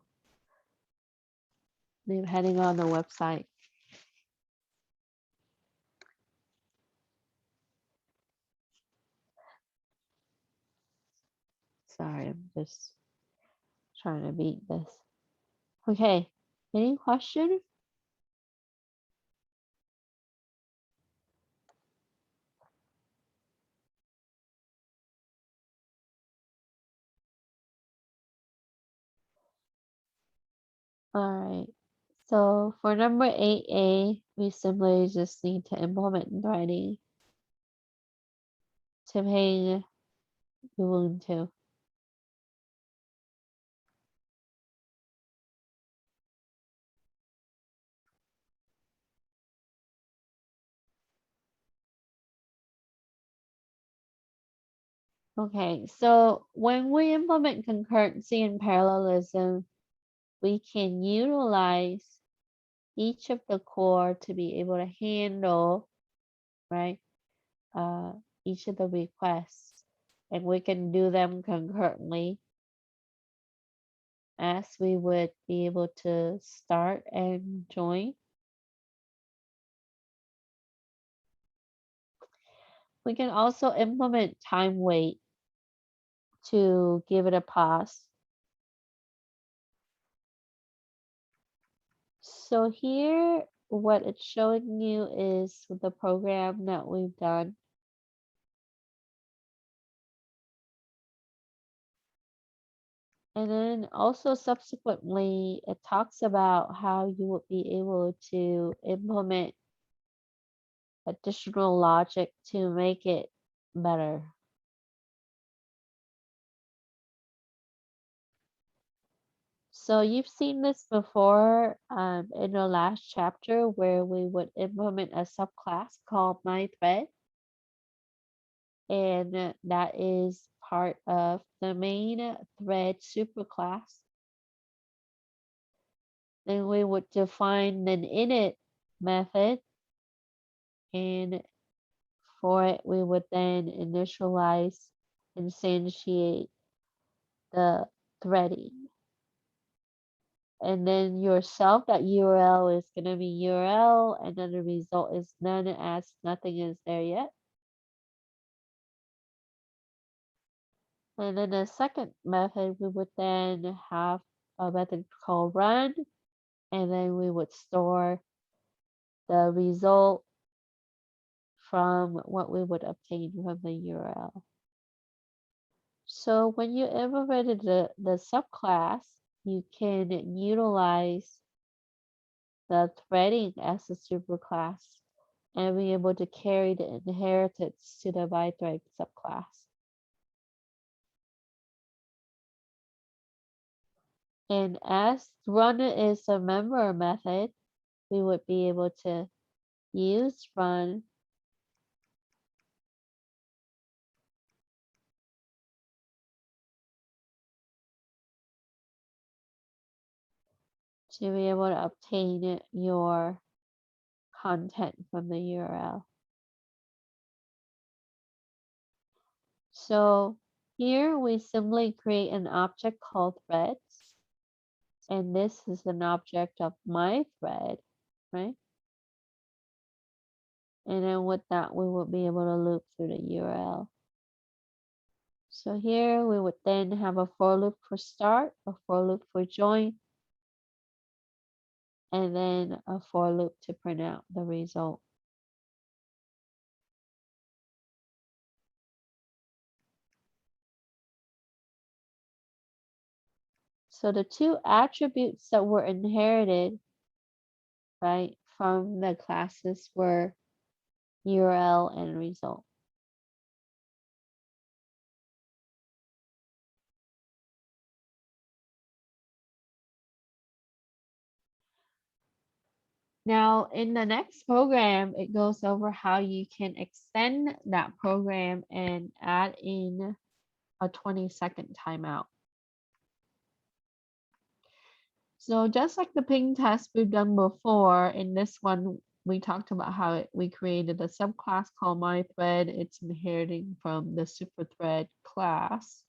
depending on the website. Sorry, I'm just trying to beat this. Okay, any question? All right. So for number 8A, we simply just need to implement threading to ping Ubuntu. Okay, so when we implement concurrency and parallelism, we can utilize each of the core to be able to handle, right, each of the requests, and we can do them concurrently as we would be able to start and join. We can also implement time wait to give it a pause. So here, what it's showing you is the program that we've done. And then also subsequently, it talks about how you would be able to implement additional logic to make it better. So you've seen this before in the last chapter where we would implement a subclass called myThread. And that is part of the main thread superclass. Then we would define an init method, and for it we would then initialize, instantiate the threading. And then yourself, that URL is going to be URL, and then the result is none as nothing is there yet. And then the second method, we would then have a method called run, and then we would store the result from what we would obtain from the URL. So when you implemented the subclass, you can utilize the threading as a superclass and be able to carry the inheritance to the myThread subclass. And as run is a member method, we would be able to use run to be able to obtain your content from the URL. So here we simply create an object called threads, and this is an object of myThread, right? And then with that, we will be able to loop through the URL. So here we would then have a for loop for start, a for loop for join, and then a for loop to print out the result. So the two attributes that were inherited, right, from the classes were URL and result. Now, in the next program, it goes over how you can extend that program and add in a 20-second timeout. So just like the ping test we've done before, in this one, we talked about how we created a subclass called myThread. It's inheriting from the superthread class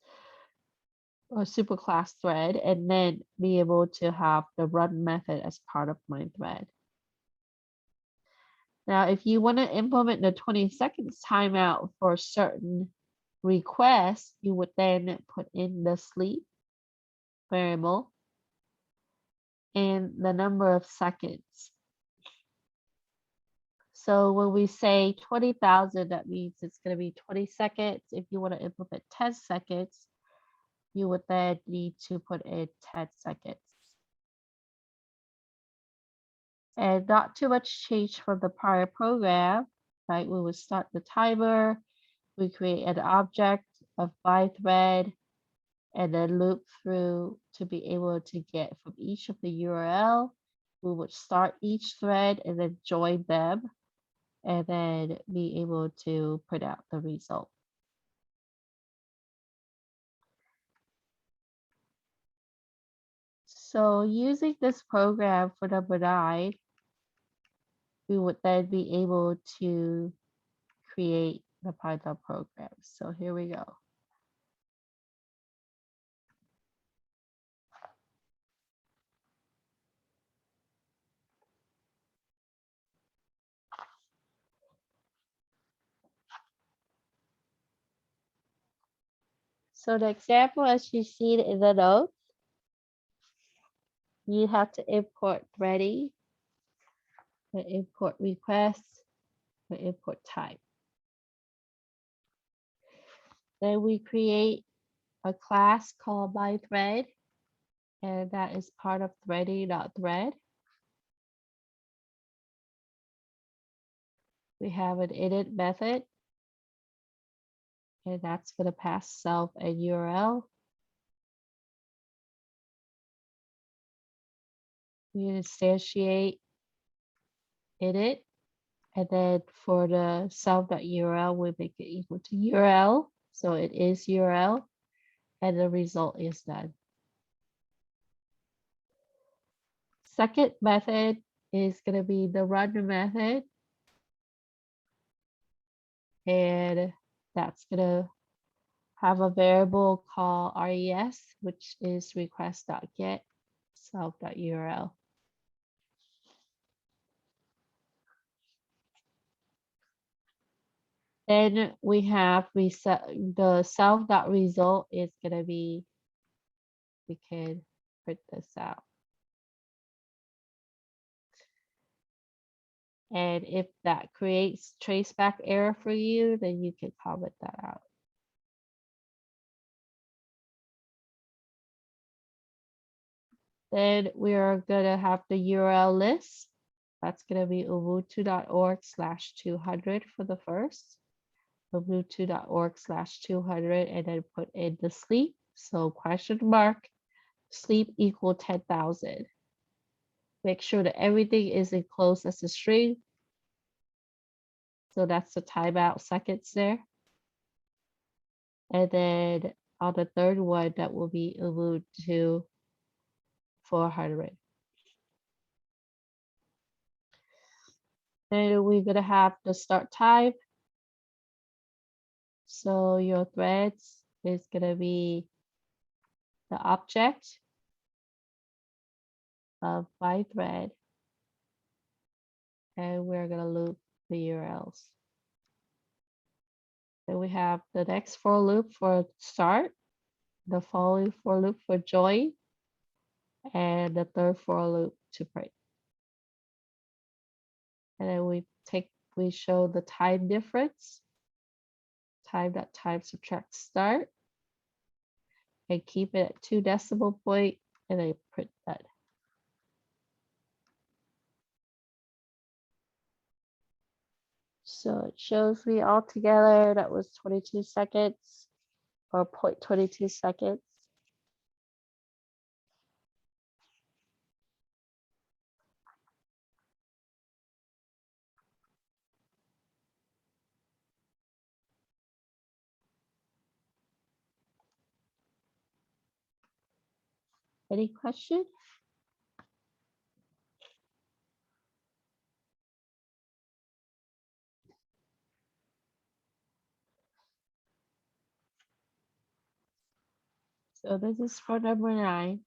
or superclass thread, and then be able to have the run method as part of myThread. Now, if you want to implement the 20 seconds timeout for certain requests, you would then put in the sleep variable and the number of seconds. So when we say 20,000, that means it's going to be 20 seconds. If you want to implement 10 seconds, you would then need to put in 10 seconds. And not too much change from the prior program, right? We would start the timer, we create an object of myThread, and then loop through to be able to get from each of the URL. We would start each thread and then join them, and then be able to print out the result. So using this program for number 9, we would then be able to create the Python program. So here we go. So the example, as you see it in the notes, you have to import ready, the import request, the import type. Then we create a class called myThread, and that is part of threading.thread. We have an init method, and that's going to pass self and URL. We instantiate init, and then for the self.url, we make it equal to URL. So it is URL, and the result is done. Second method is going to be the run method, and that's going to have a variable called res, which is request.get self.url. Then we have reset the self.result is going to be, we can print this out. And if that creates traceback error for you, then you can comment that out. Then we are going to have the URL list. That's going to be ubuntu.org/200 for the first. ubuntu.org/200, and then put in the sleep. So question mark, sleep equal 10,000. Make sure that everything is enclosed as a string. So that's the timeout seconds there. And then on the third one, that will be Ubuntu 400. Then we're going to have the start time. So your threads is going to be the object of myThread. And we're going to loop the URLs. Then we have the next for loop for start, the following for loop for join, and the third for loop to break. And then we show the time difference, time subtract start, and keep it at 2 decimal point, and then print that. So it shows me all together that was 22 seconds or 0.22 seconds. Any question? So this is for number 9.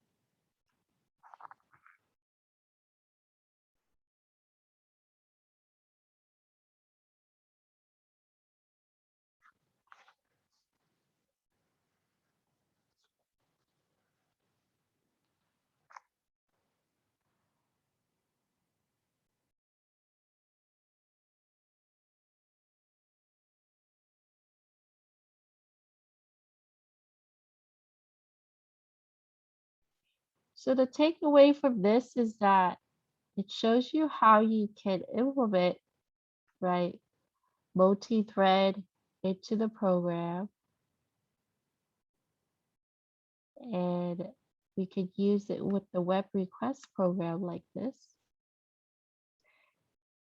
So the takeaway from this is that it shows you how you can implement, right, multi-thread into the program. And we could use it with the web request program like this,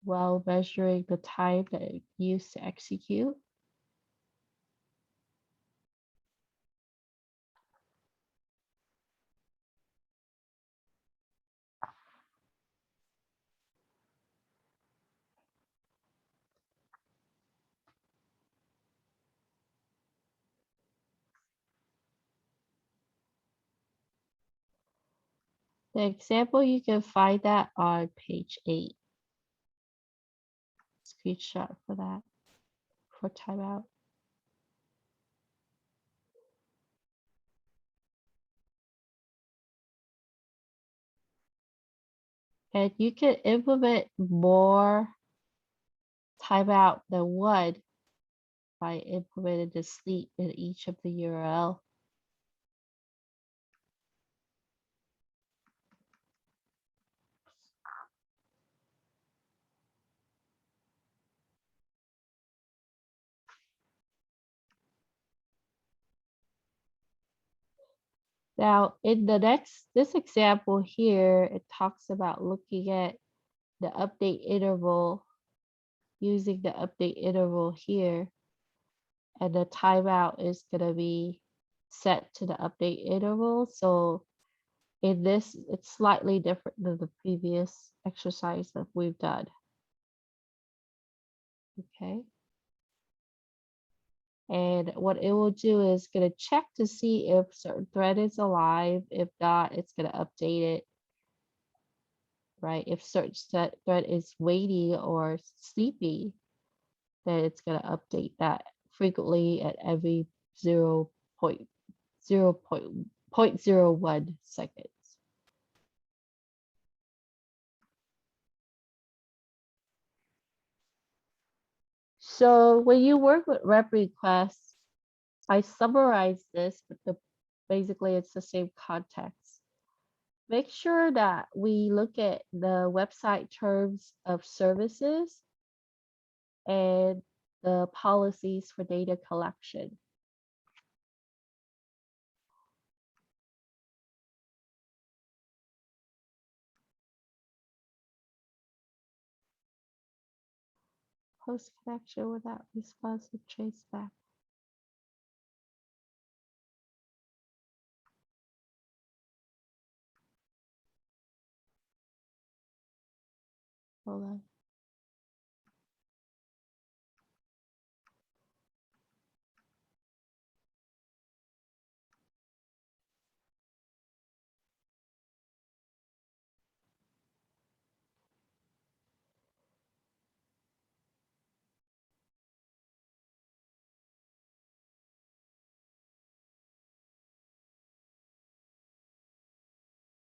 while measuring the time that it used to execute. The example, you can find that on page 8. Screenshot for that, for timeout. And you can implement more timeout than one by implementing the sleep in each of the URL. Now, in this example here, it talks about looking at the update interval, using the update interval here, and the timeout is going to be set to the update interval. So in this, it's slightly different than the previous exercise that we've done. Okay. And what it will do is going to check to see if certain thread is alive. If not, it's going to update it, right? If certain thread is waiting or sleepy, then it's going to update that frequently at every 0.01 seconds. So when you work with rep requests, I summarize this, but basically it's the same context. Make sure that we look at the website terms of services and the policies for data collection. Post connection without responsive traceback. Hold on.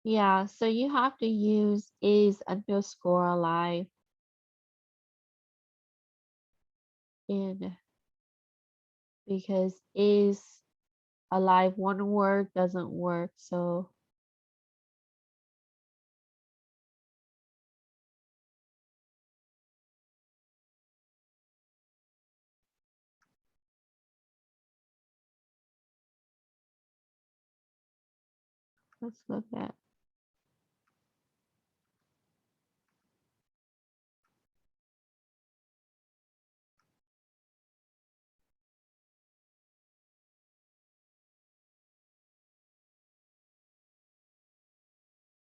Yeah, so you have to use is_alive in, because is alive one word doesn't work. So let's look at.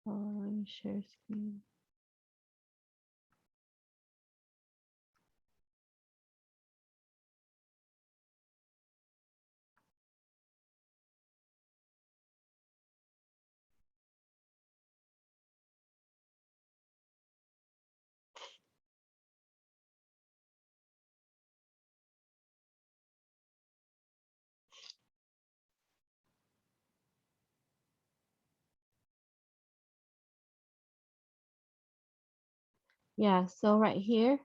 Oh, let me share screen. Yeah, so right here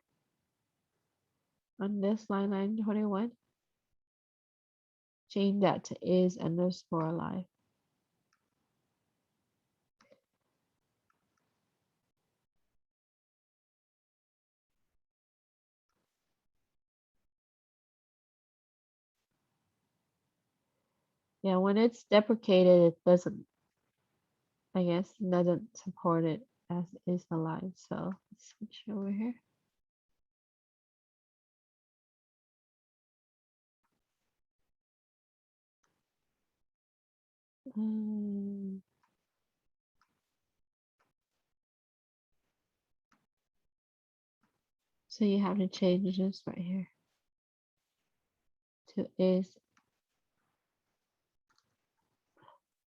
on this line 21, change that to is_alive. Yeah, when it's deprecated, it doesn't, I guess, doesn't support it as is alive. So let's switch over here. So you have to change this right here to is,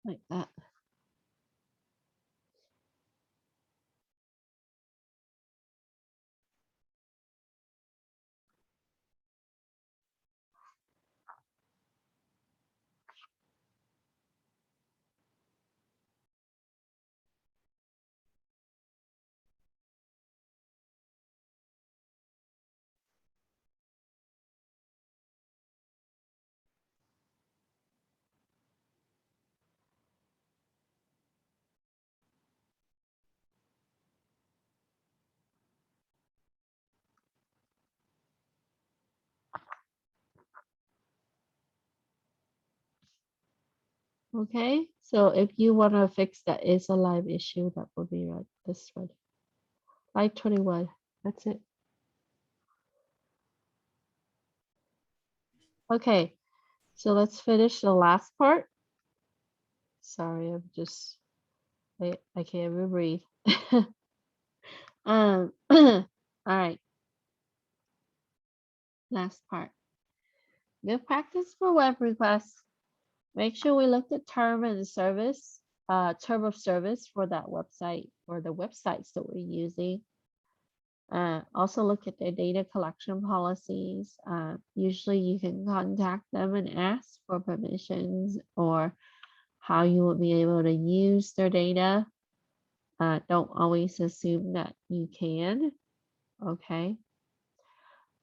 like that. Okay, so if you want to fix that is alive issue, that will be right this one. Line 21. That's it. Okay, so let's finish the last part. Sorry, I'm just I can't even breathe. All right, last part. Good practice for web requests. Make sure we look at term of service for that website or the websites that we're using. Also look at their data collection policies. Usually you can contact them and ask for permissions or how you will be able to use their data. Don't always assume that you can. Okay.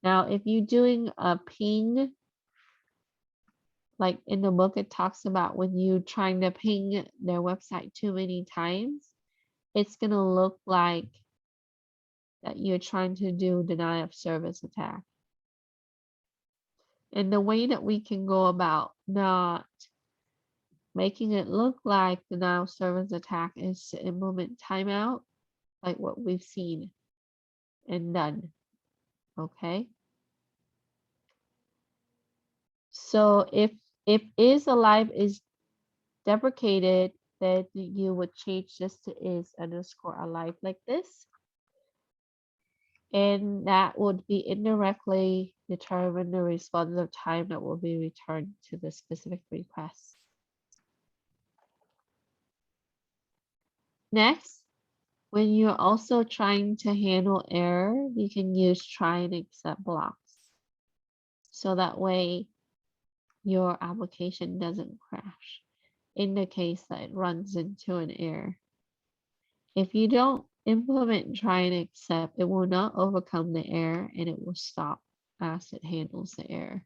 Now, if you're doing a ping, like in the book, it talks about when you're trying to ping their website too many times, it's going to look like that you're trying to do denial of service attack. And the way that we can go about not making it look like denial of service attack is to implement timeout, like what we've seen and done. Okay. So if is alive is deprecated, then you would change this to is_alive like this. And that would be indirectly determine the responsive time that will be returned to the specific request. Next, when you're also trying to handle error, you can use try and except blocks. So that way your application doesn't crash in the case that it runs into an error. If you don't implement try and accept, it will not overcome the error and it will stop as it handles the error.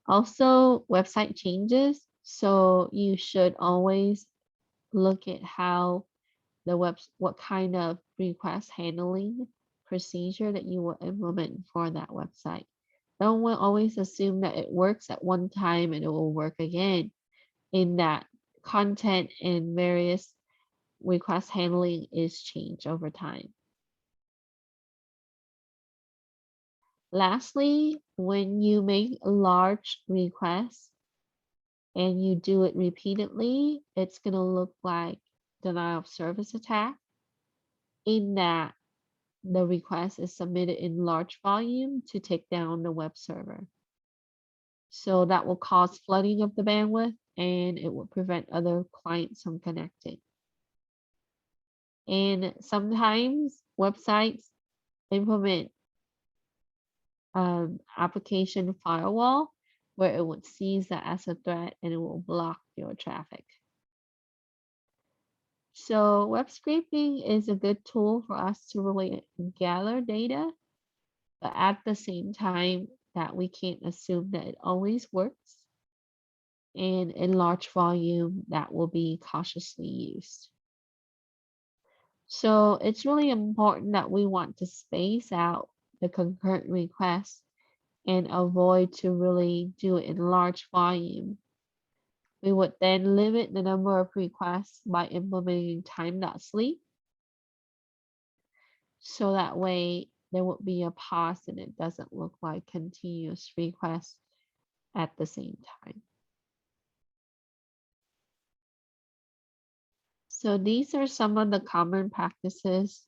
Also, website changes. So you should always look at how what kind of request handling procedure that you will implement for that website. Don't always assume that it works at one time and it will work again, in that content and various request handling is changed over time. Lastly, when you make a large request and you do it repeatedly, it's going to look like denial of service attack, in that the request is submitted in large volume to take down the web server. So that will cause flooding of the bandwidth and it will prevent other clients from connecting. And sometimes websites implement application firewall where it would seize that as a threat and it will block your traffic. So web scraping is a good tool for us to really gather data, but at the same time that we can't assume that it always works. And in large volume, that will be cautiously used. So it's really important that we want to space out the concurrent requests and avoid to really do it in large volume. We would then limit the number of requests by implementing time.sleep. So that way there would be a pause and it doesn't look like continuous requests at the same time. So these are some of the common practices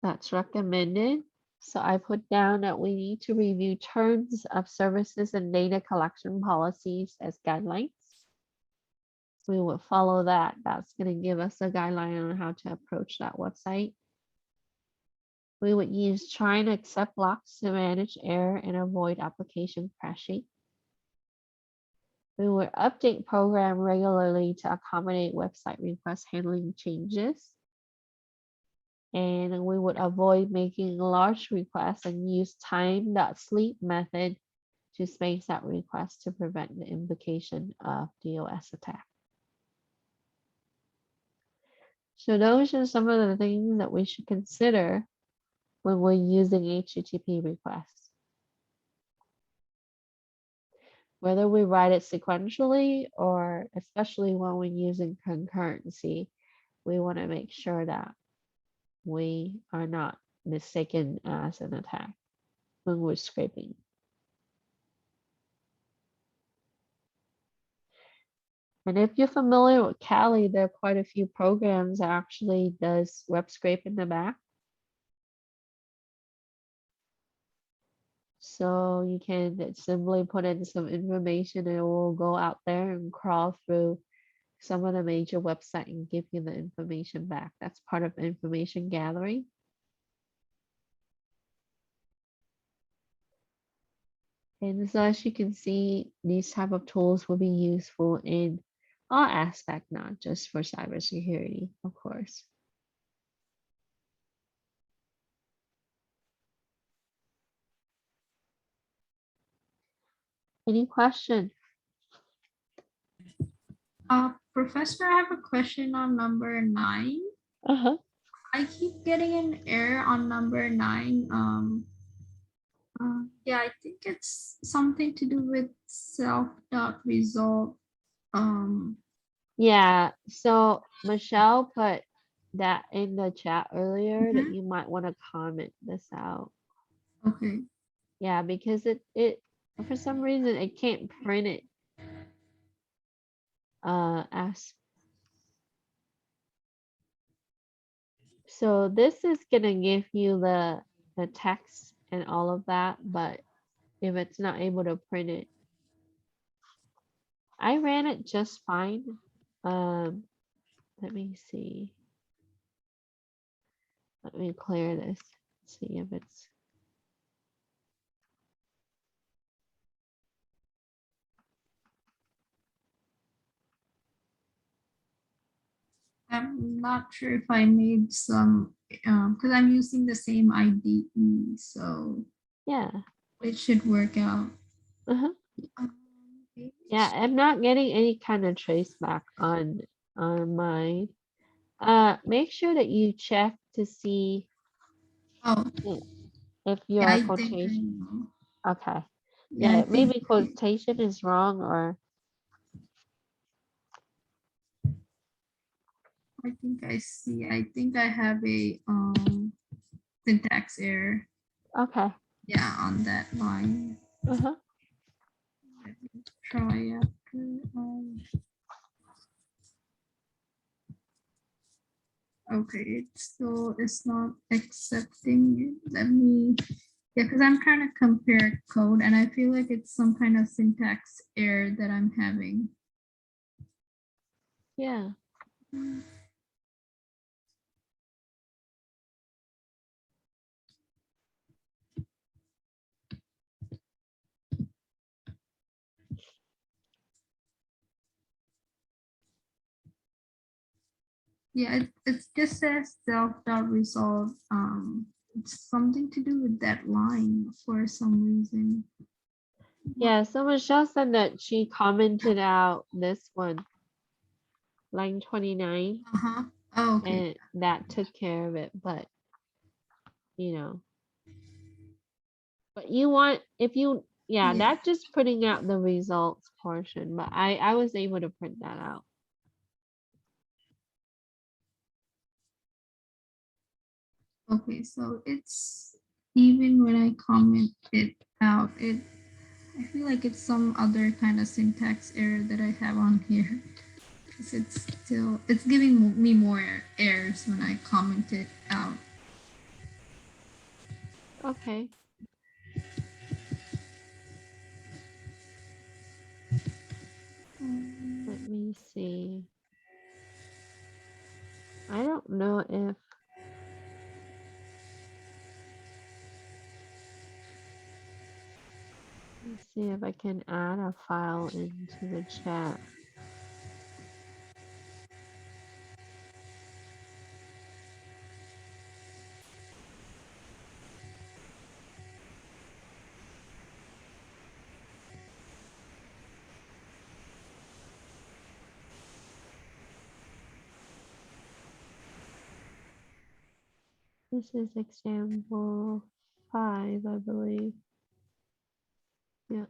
that's recommended. So I put down that we need to review terms of services and data collection policies as guidelines. We will follow that. That's going to give us a guideline on how to approach that website. We would use try and accept blocks to manage error and avoid application crashing. We would update program regularly to accommodate website request handling changes. And we would avoid making large requests and use time.sleep method to space out requests to prevent the invocation of DOS attack. So those are some of the things that we should consider when we're using HTTP requests. Whether we write it sequentially or especially when we're using concurrency, we want to make sure that we are not mistaken as an attack when we're scraping. And if you're familiar with Kali, there are quite a few programs that actually does web scrape in the back. So you can simply put in some information and it will go out there and crawl through some of the major websites and give you the information back. That's part of information gathering. And so as you can see, these type of tools will be useful in all aspects, not just for cybersecurity, of course. Any question? Professor, I have a question on number 9. Uh-huh. I keep getting an error on number 9. Yeah, I think it's something to do with self.result. Yeah, so Michelle put that in the chat earlier that you might want to comment this out. Okay. Yeah, because it for some reason it can't print it as. So this is gonna give you the text and all of that, but if it's not able to print it, I ran it just fine. Let me see. Let me clear this. See if it's. I'm not sure if I made some, because I'm using the same IDE, so Yeah. it should work out. Uh-huh. Okay. Yeah, I'm not getting any kind of trace back on mine. Make sure that you check to see Oh, if yeah, your I think I quotation. know. Okay. Yeah, Yeah, maybe quotation is wrong, or I think I see. I think I have a syntax error. okay. Yeah, on that line. Uh-huh. Let me try after. Okay, it's not accepting it. Let me, yeah, because I'm trying to compare code and I feel like it's some kind of syntax error that I'm having. Yeah. Yeah, it just says self.resolve. It's something to do with that line for some reason. Yeah, so Michelle said that she commented out this one, line 29, Uh-huh. Oh, okay. and that took care of it, but you know. But you want, if you, yeah, Yeah. that's just putting out the results portion, but I was able to print that out. Okay, so it's even when I comment it out, I feel like it's some other kind of syntax error that I have on here. Because it's giving me more errors when I comment it out. Okay. Let me see. I don't know if, let's see if I can add a file into the chat. This is example 5, I believe. Yeah.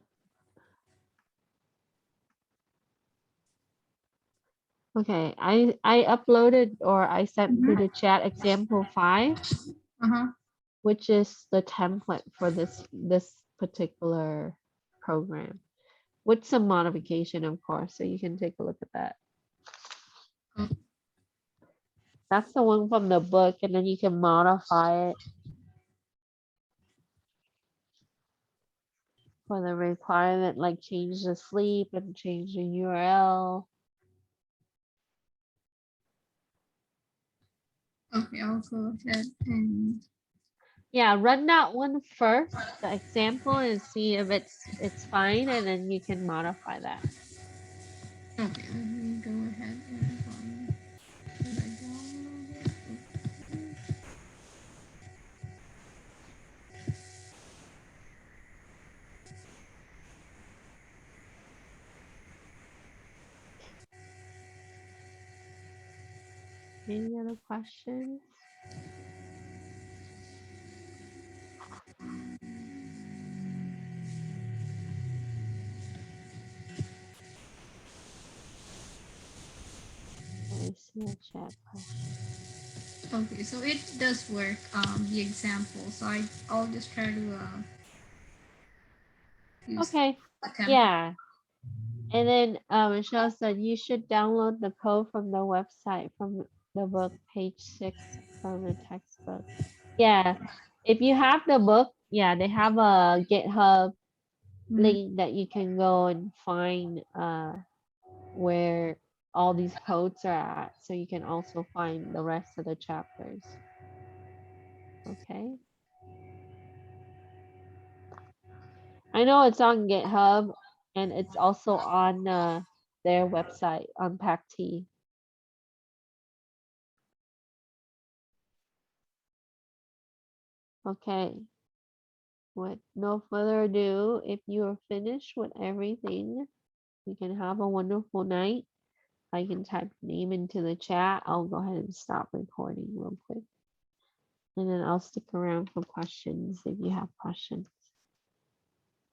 Okay, I uploaded, or I sent through the chat example 5, Uh-huh. which is the template for this particular program, with some modification, of course, so you can take a look at that. Oh. That's the one from the book, and then you can modify it for the requirement, like change the sleep and change the URL. Okay, I'll go ahead and Yeah, run that one first, the example, and see if it's fine, and then you can modify that. okay, let me go ahead and did I download it? Okay. Any other questions? I see a chat question. Okay, so it does work, the example. So I'll just try to use Okay, a template. yeah. And then Michelle said you should download the code from the website, from the book, page 6 from the textbook. Yeah, if you have the book, yeah, they have a GitHub link that you can go and find where all these codes are at, so you can also find the rest of the chapters. Okay. I know it's on GitHub, and it's also on their website on PacT. Okay. With no further ado, if you are finished with everything, you can have a wonderful night. I can type your name into the chat. I'll go ahead and stop recording real quick. And then I'll stick around for questions if you have questions.